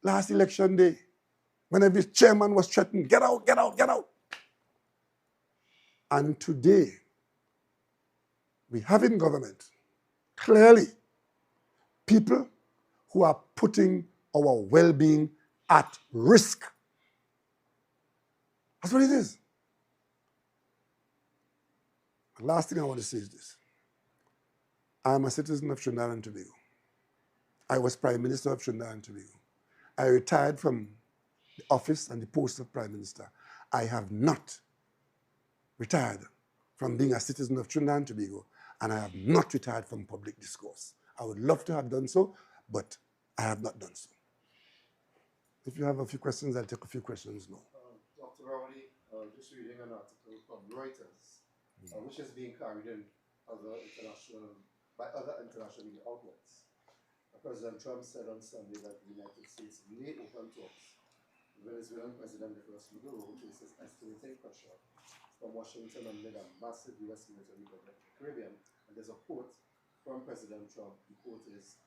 last election day, when every chairman was threatened, get out, get out, get out. And today, we have in government, clearly, people who are putting our well-being at risk. That's what it is. The last thing I want to say is this. I am a citizen of Trinidad and Tobago. I was Prime Minister of Trinidad and Tobago. I retired from the office and the post of Prime Minister. I have not retired from being a citizen of Trinidad and Tobago, and I have not retired from public discourse. I would love to have done so, but I have not done so. If you have a few questions, I'll take a few questions now. Dr. Rowley, just reading an article from Reuters, which is being carried in by other international media outlets. President Trump said on Sunday that the United States may open talks. Venezuelan President Nicolas Maduro faces escalating pressure from Washington amid a massive U.S. military project in the Caribbean. And there's a quote from President Trump. The quote is,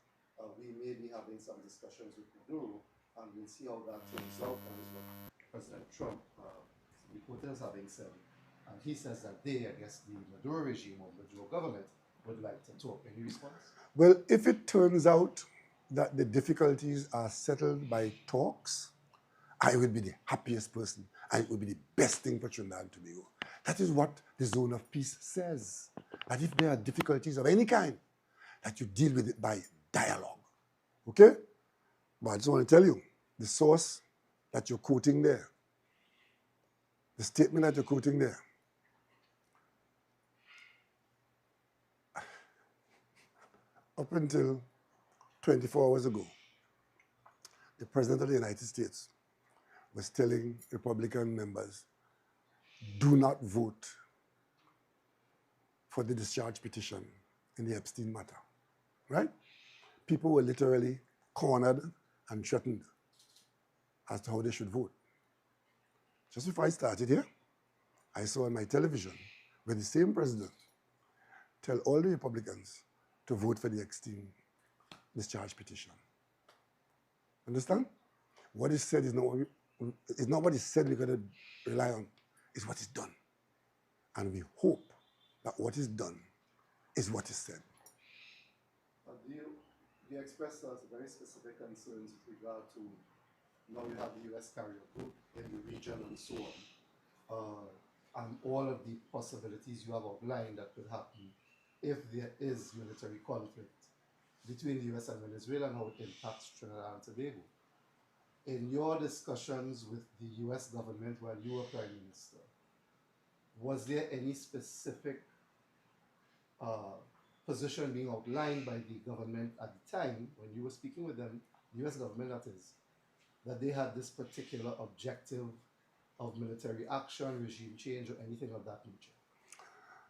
we may be having some discussions with Maduro, and we'll see how that turns out. That is what President Trump, the reporters having said. And he says that they, I guess the Maduro regime or Maduro government, would like to talk. Any response? Well, if it turns out that the difficulties are settled by talks, I would be the happiest person, and it would be the best thing for Trinidad and Tobago. That is what the zone of peace says. That if there are difficulties of any kind, that you deal with it by dialogue. Okay? But I just want to tell you, the source that you're quoting there, the statement that you're quoting there, up until 24 hours ago, the President of the United States was telling Republican members, do not vote for the discharge petition in the Epstein matter, right? People were literally cornered and threatened as to how they should vote. Just before I started here, I saw on my television where the same president tell all the Republicans to vote for the Epstein discharge petition. Understand? What is said is not what is said we're going to rely on, it's what is done. And we hope that what is done is what is said. You expressed very specific concerns with regard to now you have the U.S. carrier group in the region and so on, and all of the possibilities you have outlined that could happen if there is military conflict between the U.S. and Venezuela and how it impacts Trinidad and Tobago. In your discussions with the U.S. government while you were Prime Minister, was there any specific position being outlined by the government at the time when you were speaking with them, the U.S. government that is, that they had this particular objective of military action, regime change, or anything of that nature?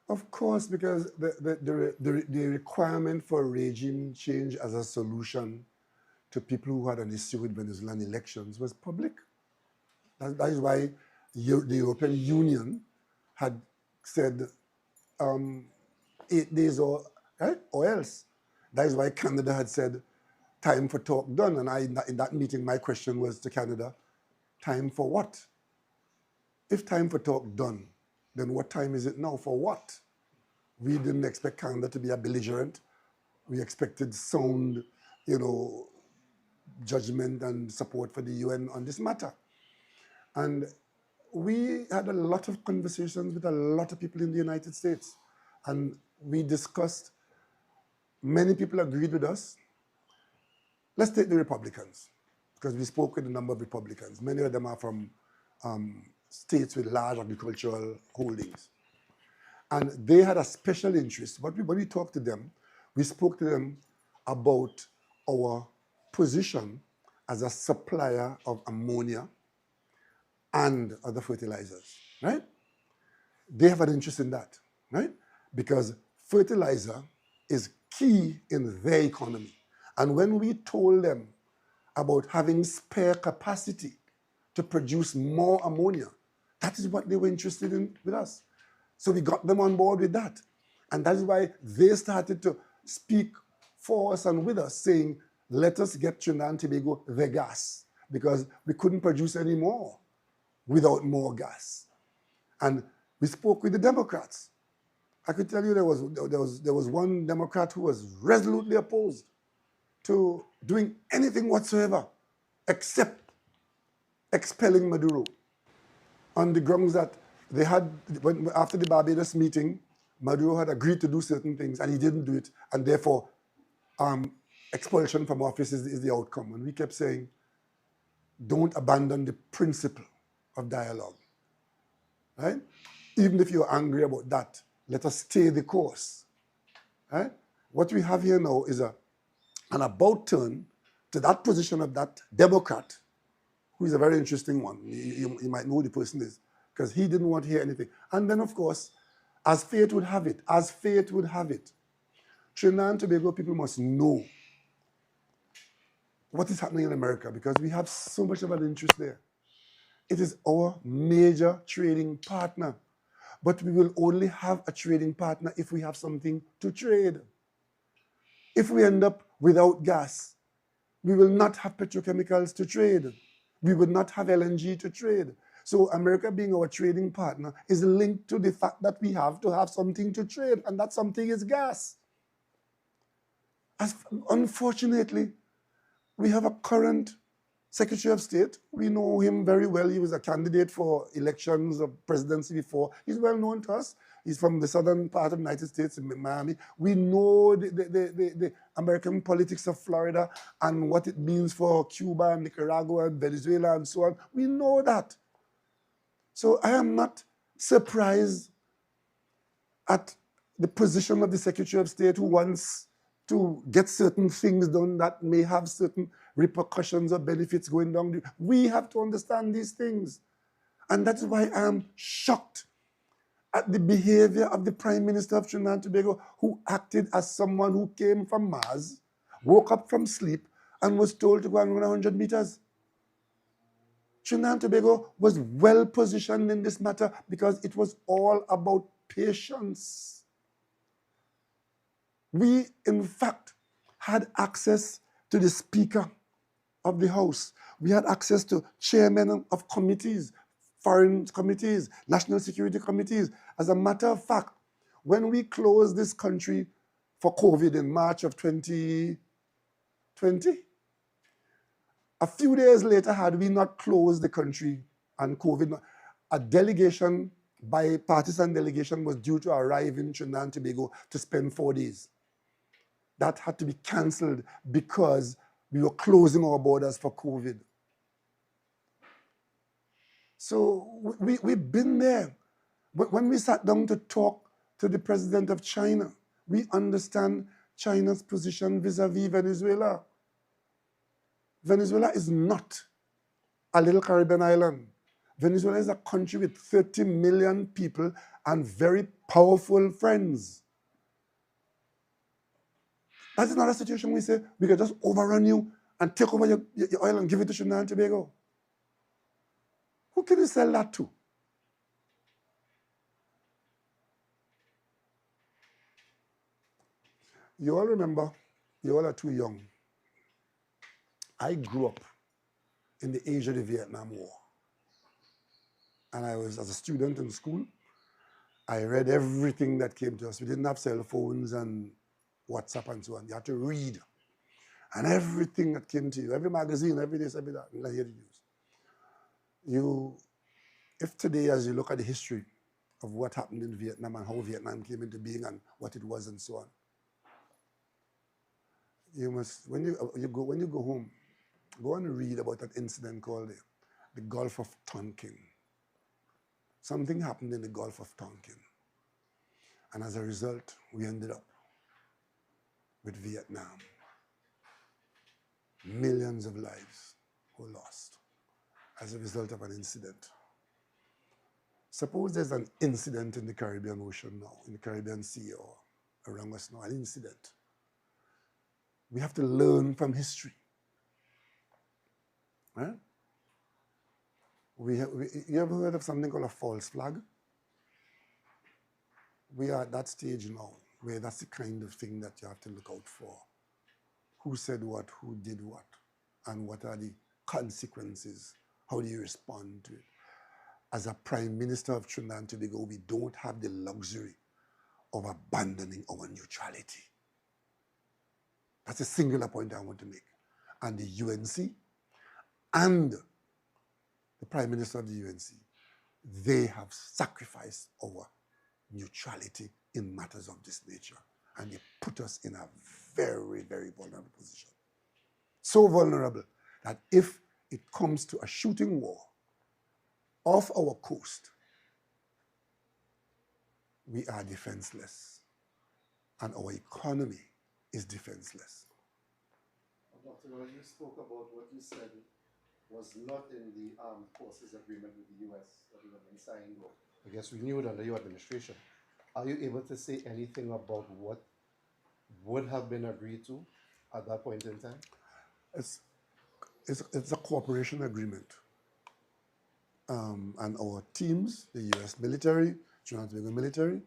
Of course, because the requirement for regime change as a solution to people who had an issue with Venezuelan elections was public. That is why the European Union had said 8 days or else. That is why Canada had said time for talk done. And in that meeting, my question was to Canada, time for what? If time for talk done, then what time is it now for what? We didn't expect Canada to be a belligerent. We expected sound, judgment and support for the UN on this matter. And we had a lot of conversations with a lot of people in the United States. And we discussed, many people agreed with us. Let's take the Republicans, because we spoke with a number of Republicans. Many of them are from states with large agricultural holdings. And they had a special interest. But when we talked to them, we spoke to them about our position as a supplier of ammonia and other fertilizers, right? They have an interest in that, right? Because fertilizer is key in their economy. And when we told them about having spare capacity to produce more ammonia, that is what they were interested in with us. So we got them on board with that. And that is why they started to speak for us and with us, saying, let us get Trinidad and Tobago the gas, because we couldn't produce any more without more gas. And we spoke with the Democrats. I could tell you there was one Democrat who was resolutely opposed to doing anything whatsoever except expelling Maduro, on the grounds that they had, after the Barbados meeting, Maduro had agreed to do certain things and he didn't do it, and therefore expulsion from office is the outcome. And we kept saying, don't abandon the principle of dialogue, right? Even if you're angry about that, let us stay the course, right? What we have here now is an about turn to that position of that Democrat, who is a very interesting one. You might know who the person is, because he didn't want to hear anything. And then, of course, as fate would have it, Trinidad and Tobago people must know what is happening in America, because we have so much of an interest there. It is our major trading partner. But we will only have a trading partner if we have something to trade. If we end up without gas, we will not have petrochemicals to trade. We will not have LNG to trade. So America being our trading partner is linked to the fact that we have to have something to trade, and that something is gas. Unfortunately, we have a current Secretary of State. We know him very well. He was a candidate for elections of presidency before. He's well known to us. He's from the southern part of the United States, in Miami. We know the American politics of Florida and what it means for Cuba and Nicaragua and Venezuela and so on. We know that. So I am not surprised at the position of the Secretary of State, who wants to get certain things done that may have certain repercussions or benefits going down. We have to understand these things. And that's why I'm shocked at the behavior of the Prime Minister of Trinidad and Tobago, who acted as someone who came from Mars, woke up from sleep, and was told to go and run 100 meters. Trinidad and Tobago was well positioned in this matter because it was all about patience. We, in fact, had access to the Speaker of the House. We had access to chairmen of committees, foreign committees, national security committees. As a matter of fact, when we closed this country for COVID in March of 2020, a few days later, had we not closed the country and COVID, a delegation, bipartisan delegation, was due to arrive in Trinidad and Tobago to spend 4 days. That had to be cancelled because we were closing our borders for COVID. So we've been there. But when we sat down to talk to the president of China, we understand China's position vis-a-vis Venezuela. Venezuela is not a little Caribbean island. Venezuela is a country with 30 million people and very powerful friends. That is not a situation we say we can just overrun you and take over your oil and give it to Trinidad and Tobago. Who can you sell that to? You all remember, you all are too young. I grew up in the age of the Vietnam War. And I was, as a student in school, I read everything that came to us. We didn't have cell phones and WhatsApp and so on. You had to read. And everything that came to you, every magazine, every this, every that, you had to use. If today, as you look at the history of what happened in Vietnam and how Vietnam came into being and what it was and so on, you must, when you go home, go and read about that incident called the Gulf of Tonkin. Something happened in the Gulf of Tonkin. And as a result, we ended up with Vietnam. Millions of lives were lost as a result of an incident. Suppose there's an incident in the Caribbean Ocean now, in the Caribbean Sea or around us now, an incident. We have to learn from history. Right? You ever heard of something called a false flag? We are at that stage now where that's the kind of thing that you have to look out for. Who said what, who did what, and what are the consequences? How do you respond to it? As a Prime Minister of Trinidad and Tobago, we don't have the luxury of abandoning our neutrality. That's a singular point I want to make. And the UNC and the Prime Minister of the UNC, they have sacrificed our neutrality in matters of this nature. And they put us in a very, very vulnerable position. So vulnerable that if it comes to a shooting war off our coast, we are defenseless. And our economy is defenseless. Dr. Rowley, you spoke about what you said was not in the Armed Forces Agreement with the US that would have been signed or, I guess, renewed under your administration. Are you able to say anything about what would have been agreed to at that point in time? It's a cooperation agreement. And our teams, the US military, Trinidad and Tobago military,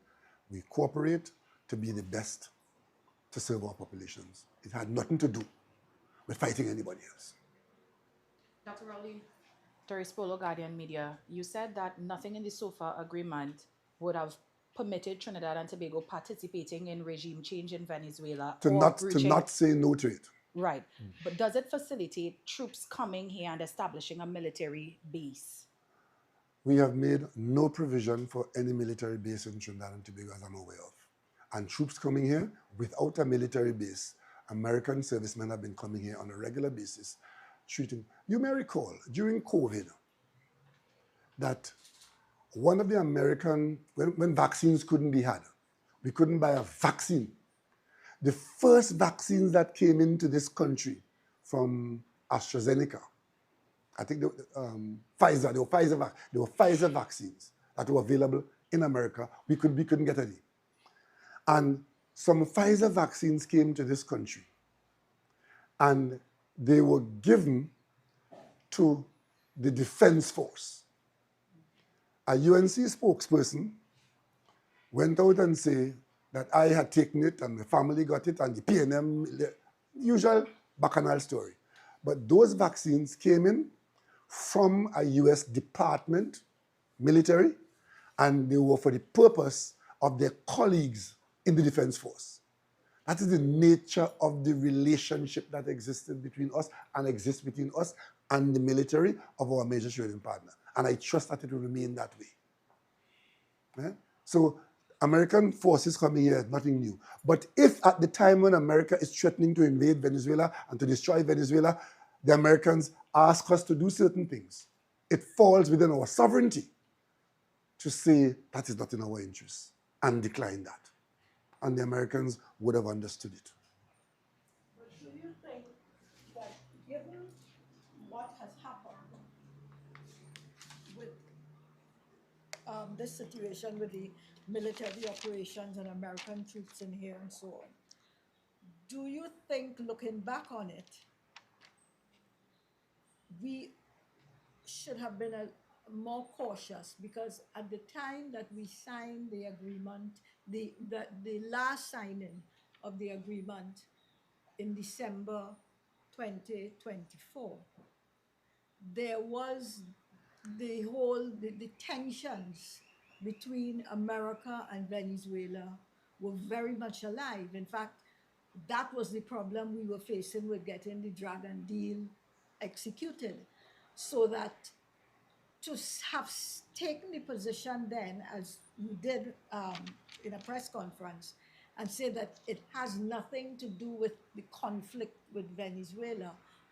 we cooperate to be the best to serve our populations. It had nothing to do with fighting anybody else. Dr. Rowley, Doris Polo, Guardian Media, you said that nothing in the SOFA agreement would have permitted Trinidad and Tobago participating in regime change in Venezuela To or not say no to it. Right. But does it facilitate troops coming here and establishing a military base? We have made no provision for any military base in Trinidad and Tobago as I'm aware of. And troops coming here without a military base, American servicemen have been coming here on a regular basis, treating. You may recall, during COVID, that one of the American, when vaccines couldn't be had, we couldn't buy a vaccine. The first vaccines that came into this country from AstraZeneca, I think Pfizer, they were Pfizer vaccines that were available in America. We couldn't get any. And some Pfizer vaccines came to this country and they were given to the Defense Force. A UNC spokesperson went out and said that I had taken it and my family got it and the PNM, the usual bacchanal story. But those vaccines came in from a US department, military, and they were for the purpose of their colleagues in the Defense Force. That is the nature of the relationship that existed between us and exists between us and the military of our major trading partner. And I trust that it will remain that way. Yeah? So American forces coming here is nothing new. But if at the time when America is threatening to invade Venezuela and to destroy Venezuela, the Americans ask us to do certain things, it falls within our sovereignty to say that is not in our interest and decline that. And the Americans would have understood it. But do you think that given what has happened with this situation with the military operations and American troops in here and so on, do you think, looking back on it, we should have been more cautious? Because at the time that we signed the agreement, the last signing of the agreement in December 2024, there was the tensions between America and Venezuela were very much alive. In fact, that was the problem we were facing with getting the Dragon deal executed. So that to have taken the position then, as you did in a press conference, and say that it has nothing to do with the conflict with Venezuela,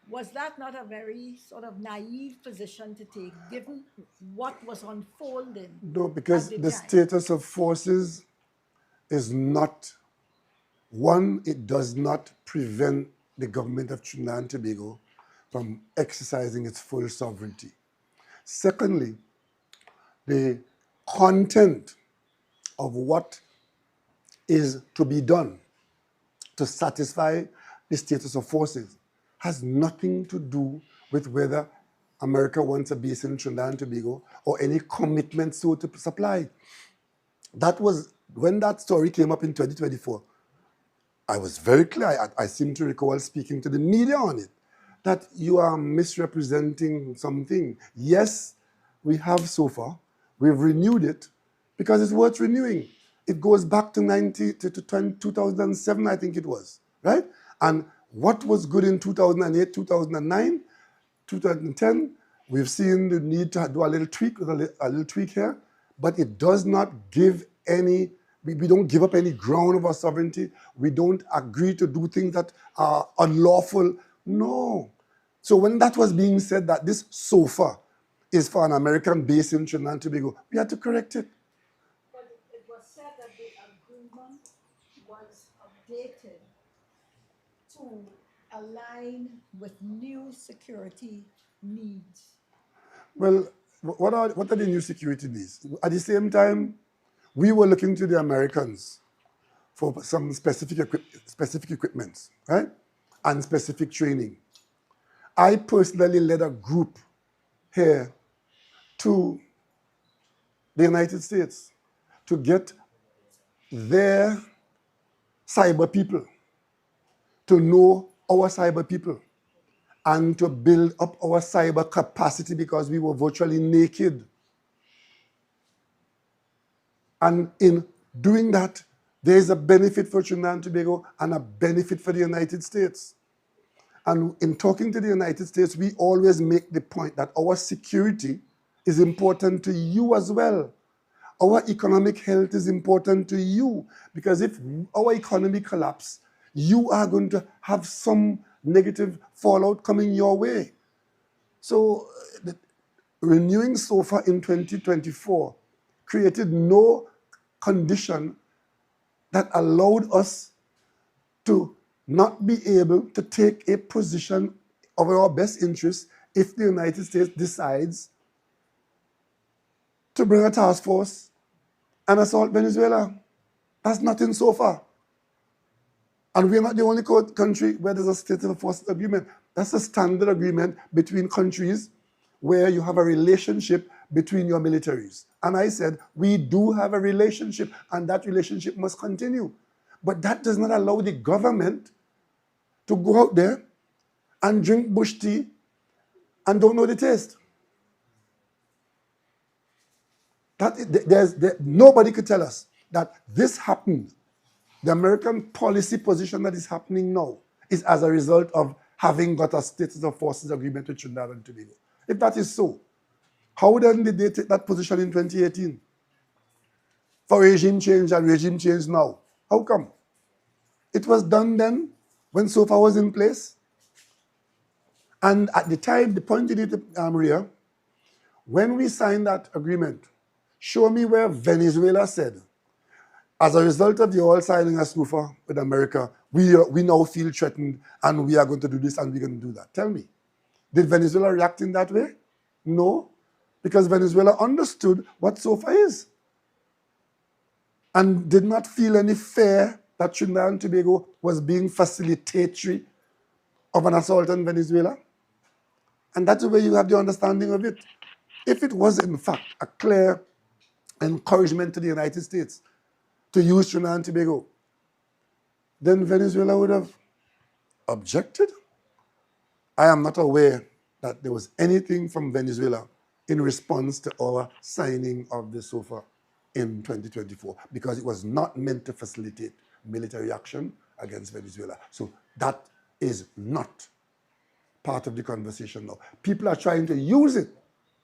was that not a very sort of naive position to take, given what was unfolding? No, because at the time? status of forces is not, one, it does not prevent the government of Trinidad and Tobago from exercising its full sovereignty. Secondly, the content of what is to be done to satisfy the status of forces has nothing to do with whether America wants a base in Trinidad and Tobago or any commitment so to supply. That was when that story came up in 2024. I was very clear. I seem to recall speaking to the media on it, that you are misrepresenting something. Yes, we have so far. We've renewed it because it's worth renewing. It goes back to 2007, I think it was, right? And what was good in 2008, 2009, 2010, we've seen the need to do a little tweak, with a little tweak here, but it does not give any, we don't give up any ground of our sovereignty. We don't agree to do things that are unlawful. No. So when that was being said, that this sofa is for an American base in Trinidad and Tobago, we had to correct it. But it was said that the agreement was updated to align with new security needs. Well, what are the new security needs? At the same time, we were looking to the Americans for some specific equipment, right? And specific training. I personally led a group here to the United States to get their cyber people, to know our cyber people, and to build up our cyber capacity because we were virtually naked. And in doing that, there is a benefit for Trinidad and Tobago and a benefit for the United States. And in talking to the United States, we always make the point that our security is important to you as well. Our economic health is important to you, because if our economy collapses, you are going to have some negative fallout coming your way. So renewing SOFA in 2024 created no condition that allowed us to not be able to take a position of our best interest if the United States decides to bring a task force and assault Venezuela. That's not in SOFA. And we're not the only country where there's a state of forces agreement. That's a standard agreement between countries where you have a relationship between your militaries. And I said, we do have a relationship, and that relationship must continue. But that does not allow the government to go out there and drink bush tea and don't know the taste. Nobody could tell us that this happened. The American policy position that is happening now is as a result of having got a status of forces agreement with Trinidad and Tobago. If that is so, how then did they take that position in 2018? For regime change and regime change now. How come? It was done then when SOFA was in place. And at the time, the point you need to, Maria, when we signed that agreement, show me where Venezuela said, as a result of the oil signing a SOFA with America, we now feel threatened and we are going to do this and we're going to do that. Tell me, did Venezuela react in that way? No, because Venezuela understood what SOFA is and did not feel any fear that Trinidad and Tobago was being facilitatory of an assault on Venezuela. And that's the way you have the understanding of it. If it was, in fact, a clear encouragement to the United States to use Trinidad and Tobago, then Venezuela would have objected. I am not aware that there was anything from Venezuela in response to our signing of the SOFA in 2024, because it was not meant to facilitate military action against Venezuela. So that is not part of the conversation now. People are trying to use it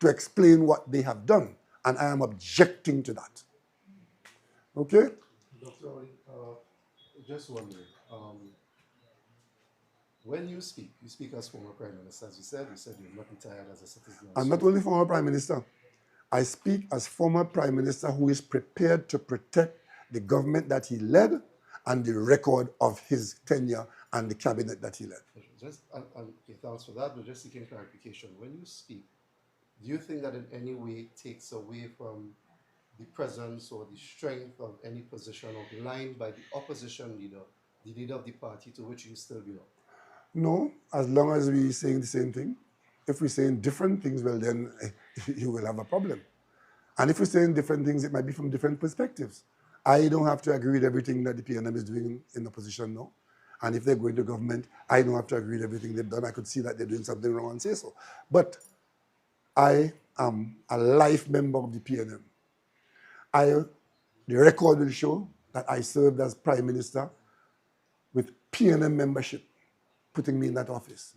to explain what they have done, and I am objecting to that. Okay? Dr. Rowley, just wondering, when you speak as former Prime Minister, as you said you're not retired as a citizen. I'm not only former Prime Minister. I speak as former Prime Minister who is prepared to protect the government that he led and the record of his tenure and the cabinet that he led. Okay, thanks for that, but just seeking clarification. When you speak, do you think that in any way takes away from the presence or the strength of any position outlined by the opposition leader the leader of the party to which you still belong? No, as long as we're saying the same thing. If we're saying different things, well, then you will have a problem. And if we're saying different things, it might be from different perspectives. I don't have to agree with everything that the PNM is doing in opposition now. And if they're going to government, I don't have to agree with everything they've done. I could see that they're doing something wrong and say so. But I am a life member of the PNM. The record will show that I served as Prime Minister with PNM membership, putting me in that office.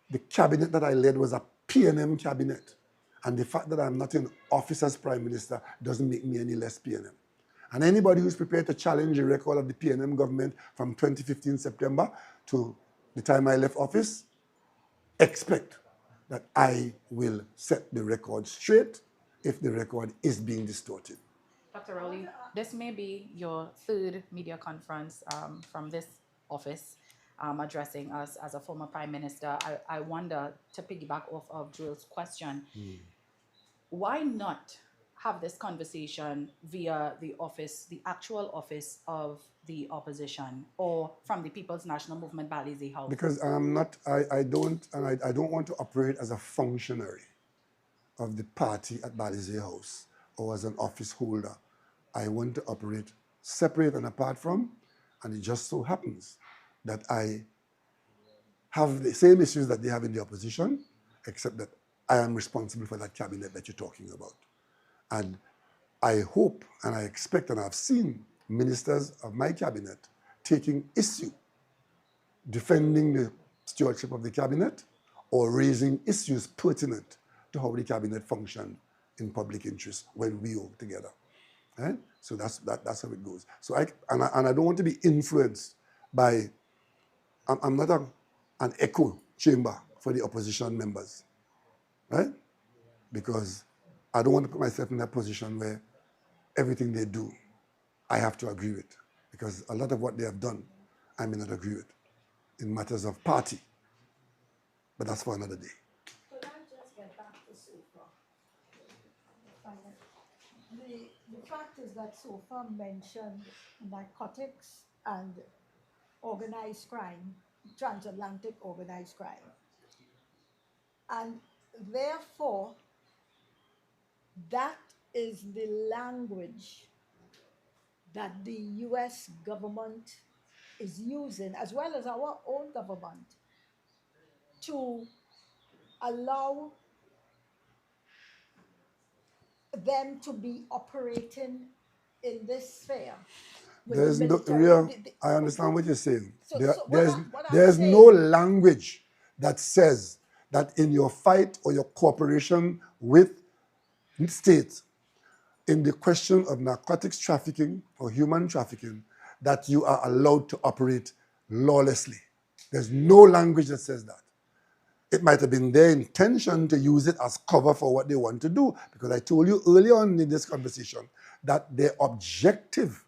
The cabinet that I led was a PNM cabinet. And the fact that I'm not in office as Prime Minister doesn't make me any less PNM. And anybody who's prepared to challenge the record of the PNM government from 2015 September to the time I left office, expect that I will set the record straight if the record is being distorted. Dr. Rowley, this may be your third media conference from this office addressing us as a former Prime Minister. I wonder, to piggyback off of Drill's question, why not have this conversation via the office, the actual office of the opposition, or from the People's National Movement Balize House? Because I don't want to operate as a functionary of the party at Balize House or as an office holder. I want to operate separate and apart from, and it just so happens that I have the same issues that they have in the opposition, except that I am responsible for that cabinet that you're talking about. And I hope and I expect, and I've seen ministers of my cabinet taking issue, defending the stewardship of the cabinet or raising issues pertinent to how the cabinet functioned in public interest when we work together. Right? So that's how it goes. So I don't want to be influenced by, I'm not an echo chamber for the opposition members, right? Because I don't want to put myself in that position where everything they do, I have to agree with. Because a lot of what they have done, I may not agree with in matters of party. But that's for another day. Could I just get back to SOFA? The fact is that SOFA mentioned narcotics and organized crime, transatlantic organized crime. And therefore, that is the language that the US government is using, as well as our own government, to allow them to be operating in this sphere. There's no real, I understand what you're saying. I'm There's saying, no language that says that in your fight or your cooperation with states in the question of narcotics trafficking or human trafficking, that you are allowed to operate lawlessly. There's no language that says that. It might have been their intention to use it as cover for what they want to do, because I told you early on in this conversation that their objective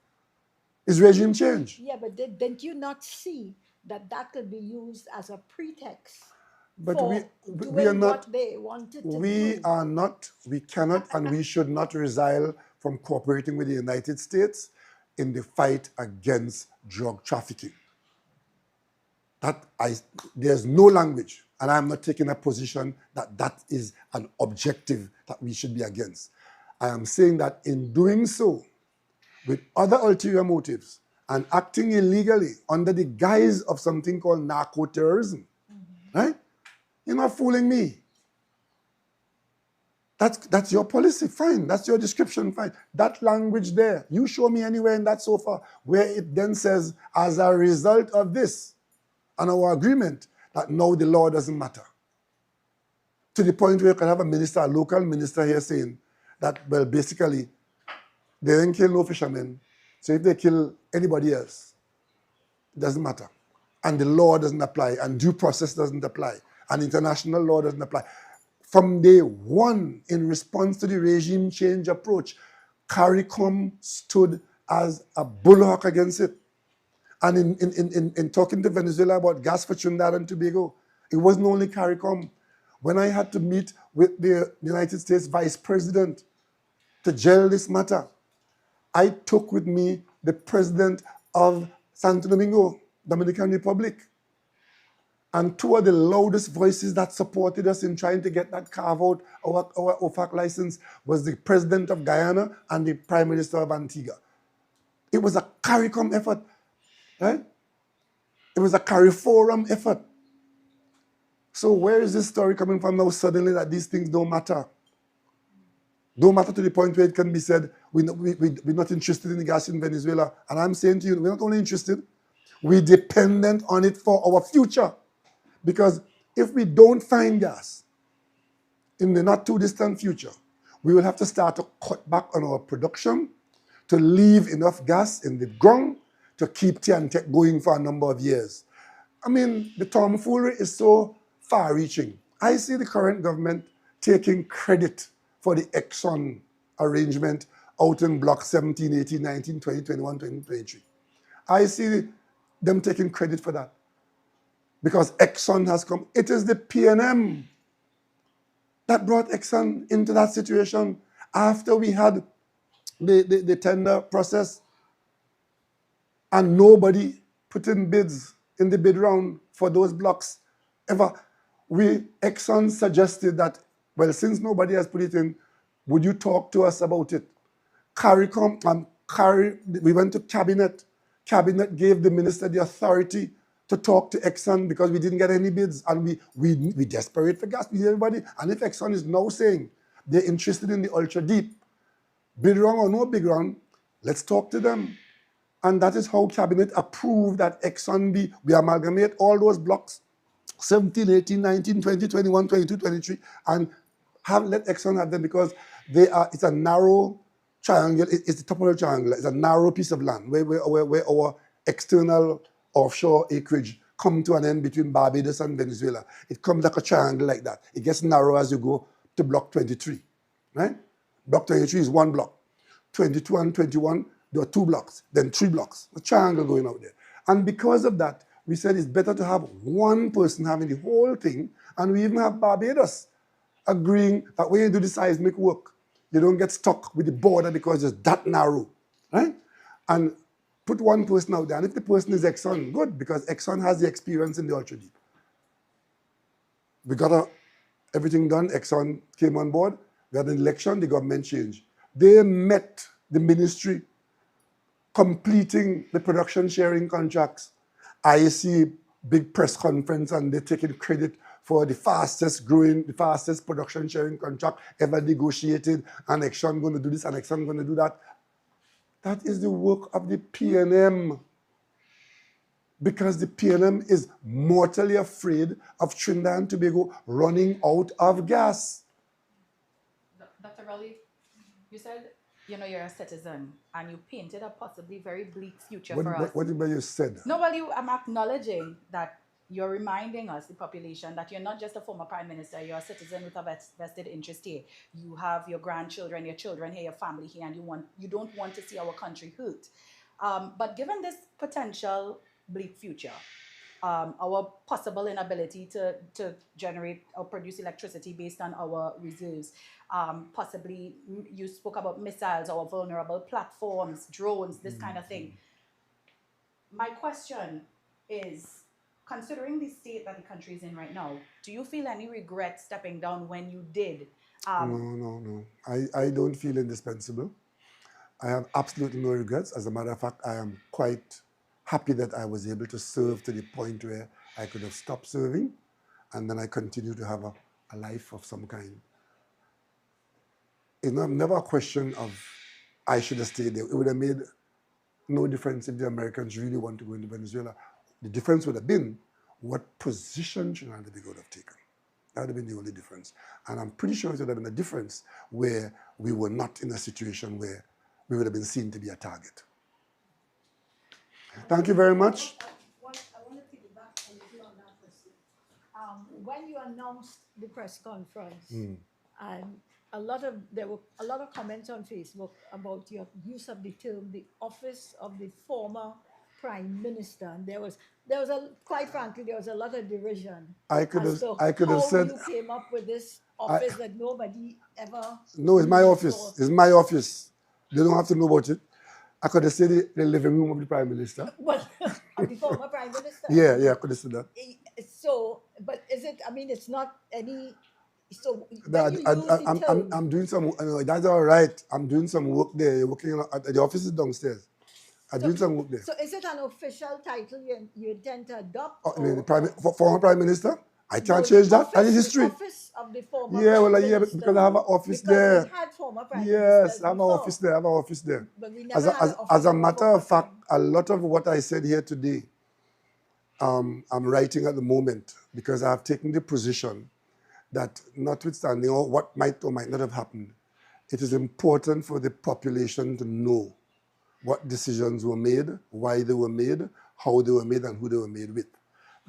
is regime change. yeah, but didn't you not see that that could be used as a pretext But for we are not, what they wanted to we do? are not, we cannot and we should not resile from cooperating with the United States in the fight against drug trafficking. There's no language, and I'm not taking a position that that is an objective that we should be against. I am saying that in doing so, with other ulterior motives and acting illegally under the guise of something called narco-terrorism, right? You're not fooling me. That's your policy, fine. That's your description, fine. That language there, you show me anywhere in that SOFA where it then says, as a result of this, and our agreement, that now the law doesn't matter. To the point where you can have a local minister here saying that, well, basically, they didn't kill no fishermen, so if they kill anybody else, it doesn't matter. And the law doesn't apply, and due process doesn't apply, and international law doesn't apply. From day one, in response to the regime change approach, CARICOM stood as a bulwark against it. And in talking to Venezuela about gas for Trinidad and Tobago, it wasn't only CARICOM. When I had to meet with the United States Vice President to gel this matter, I took with me the president of Santo Domingo, Dominican Republic. And two of the loudest voices that supported us in trying to get that carve out our OFAC license was the president of Guyana and the prime minister of Antigua. It was a CARICOM effort, right? It was a CARIFORUM effort. So where is this story coming from now suddenly that these things don't matter? Don't matter to the point where it can be said, we're not interested in the gas in Venezuela. And I'm saying to you, we're not only interested, we're dependent on it for our future. Because if we don't find gas in the not too distant future, we will have to start to cut back on our production to leave enough gas in the ground to keep TNTEC going for a number of years. I mean, the tomfoolery is so far-reaching. I see the current government taking credit for the Exxon arrangement out in Block 17, 18, 19, 20, 21, 20, 23. I see them taking credit for that because Exxon has come. It is the PNM that brought Exxon into that situation after we had the tender process and nobody put in bids in the bid round for those blocks ever. Exxon suggested that, well, since nobody has put it in, would you talk to us about it? We went to cabinet. Cabinet gave the minister the authority to talk to Exxon because we didn't get any bids and we desperate for gas. We need everybody. And if Exxon is now saying they're interested in the ultra deep, bid round or no bid round, let's talk to them. And that is how cabinet approved that Exxon we amalgamate all those blocks, 17, 18, 19, 20, 21, 22, 23, and let Exxon have them because it's a narrow triangle. It's the top of the triangle. It's a narrow piece of land where our external offshore acreage come to an end between Barbados and Venezuela. It comes like a triangle like that. It gets narrow as you go to block 23, right? Block 23 is one block. 22 and 21, there are two blocks, then three blocks. A triangle going out there. And because of that, we said it's better to have one person having the whole thing, and we even have Barbados agreeing that when you do the seismic work, you don't get stuck with the border because it's that narrow, right? And put one person out there, and if the person is Exxon, good, because Exxon has the experience in the ultra deep. We got everything done, Exxon came on board, we had an election, the government changed. They met the ministry completing the production sharing contracts. I see big press conference and they're taking credit for the fastest production sharing contract ever negotiated, and Exxon going to do this and Exxon going to do that. That is the work of the PNM, because the PNM is mortally afraid of Trinidad and Tobago running out of gas. Dr. Rowley, you said, you're a citizen and you painted a possibly very bleak future for us. What did you said? No, well, I'm acknowledging that you're reminding us, the population, that you're not just a former prime minister, you're a citizen with a vested interest here. You have your grandchildren, your children here, your family here, and you don't want to see our country hurt. But given this potential bleak future, our possible inability to generate or produce electricity based on our reserves, possibly you spoke about missiles, our vulnerable platforms, drones, this kind of thing. My question is, considering the state that the country is in right now, do you feel any regret stepping down when you did? No. I don't feel indispensable. I have absolutely no regrets. As a matter of fact, I am quite happy that I was able to serve to the point where I could have stopped serving, and then I continue to have a life of some kind. It's never a question of I should have stayed there. It would have made no difference if the Americans really want to go into Venezuela. The difference would have been what position Trinidad and Tobago would have taken. That would have been the only difference. And I'm pretty sure it would have been a difference where we were not in a situation where we would have been seen to be a target. Thank you very much. I want to take it back a little on that question. When you announced the press conference, and there were a lot of comments on Facebook about your use of the term, the office of the former prime minister, and there was quite frankly there was a lot of derision. I could have said you came up with this office that nobody ever. No, it's my office. It's my office. They don't have to know about it. I could have said the living room of the prime minister. Well, of the former Prime Minister. Yeah, I could have said that. So, but is it, I mean, it's not any, so No, when you use the term, I'm doing some, that's all right. I'm doing some work there. Working at the office is downstairs. I'm doing some work there. so is it an official title you intend to adopt? I mean, the or former Prime Minister, I no, can't the change that. That is office- history. The office of the former Yeah, Prime well, yeah, Minister. because I have an office Because there. we had former Prime Yes, Ministers I have an before, office there. I have an office there. but we As never had an a office of the matter former of fact, Prime. a lot of what I said here today, I'm writing at the moment because I have taken the position that notwithstanding all what might or might not have happened, it is important for the population to know what decisions were made, why they were made, how they were made, and who they were made with.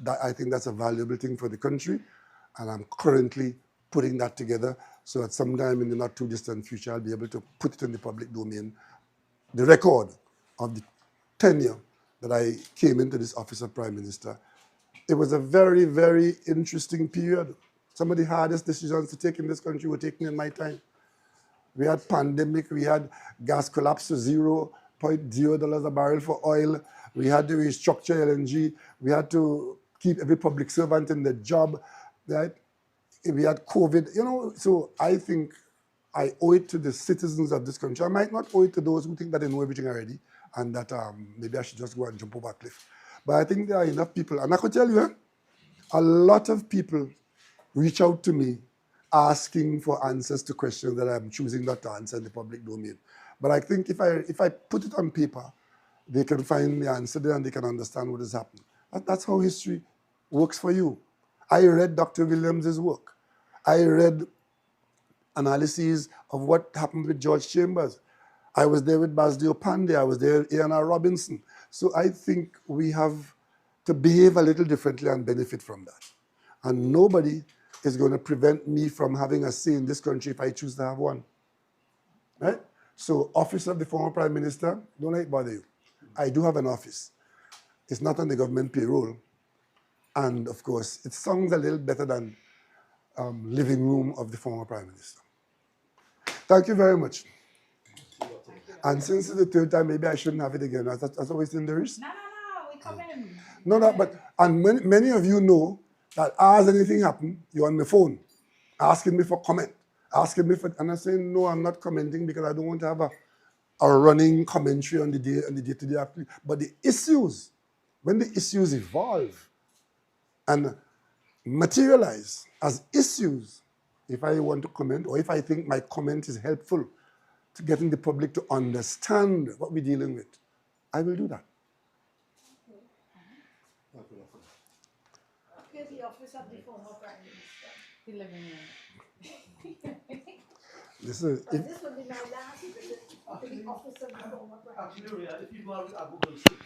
That, I think that's a valuable thing for the country, and I'm currently putting that together so that sometime in the not too distant future, I'll be able to put it in the public domain, the record of the tenure that I came into this office of Prime Minister. It was a very, very interesting period. Some of the hardest decisions to take in this country were taken in my time. We had pandemic, we had gas collapse to $0.0 a barrel for oil. We had to restructure LNG. We had to keep every public servant in the job, right? We had COVID, so I think I owe it to the citizens of this country. I might not owe it to those who think that they know everything already and that maybe I should just go and jump over a cliff. But I think there are enough people, and I could tell you, a lot of people reach out to me asking for answers to questions that I'm choosing not to answer in the public domain. But I think if I put it on paper, they can find the answer there and they can understand what has happened. That's how history works for you. I read Dr. Williams's work. I read analyses of what happened with George Chambers. I was there with Basdeo Pandey. I was there with A.N.R. Robinson. So I think we have to behave a little differently and benefit from that. And nobody is going to prevent me from having a say in this country if I choose to have one. Right? So, office of the former Prime Minister, don't let it bother you. I do have an office. It's not on the government payroll. And of course, it sounds a little better than living room of the former Prime Minister. Thank you very much. And since it's the third time, maybe I shouldn't have it again. That's always in the risk. No, we come in. No, but and many of you know that as anything happen, you're on my phone, asking me for comment, and I say no, I'm not commenting because I don't want to have a running commentary on the day-to-day activity. But the issues, when the issues evolve and materialize as issues, if I want to comment or if I think my comment is helpful to getting the public to understand what we're dealing with, I will do that. Okay, the office of the former Prime Minister. The living room. This will be my last visit to the office of the former Prime Actually, Ria, if you go out with Google search,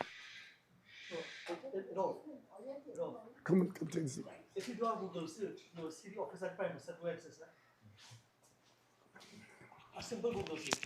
come on, come take this. if you do a Google search, you'll see the office of Prime Minister who exists. A simple Google search.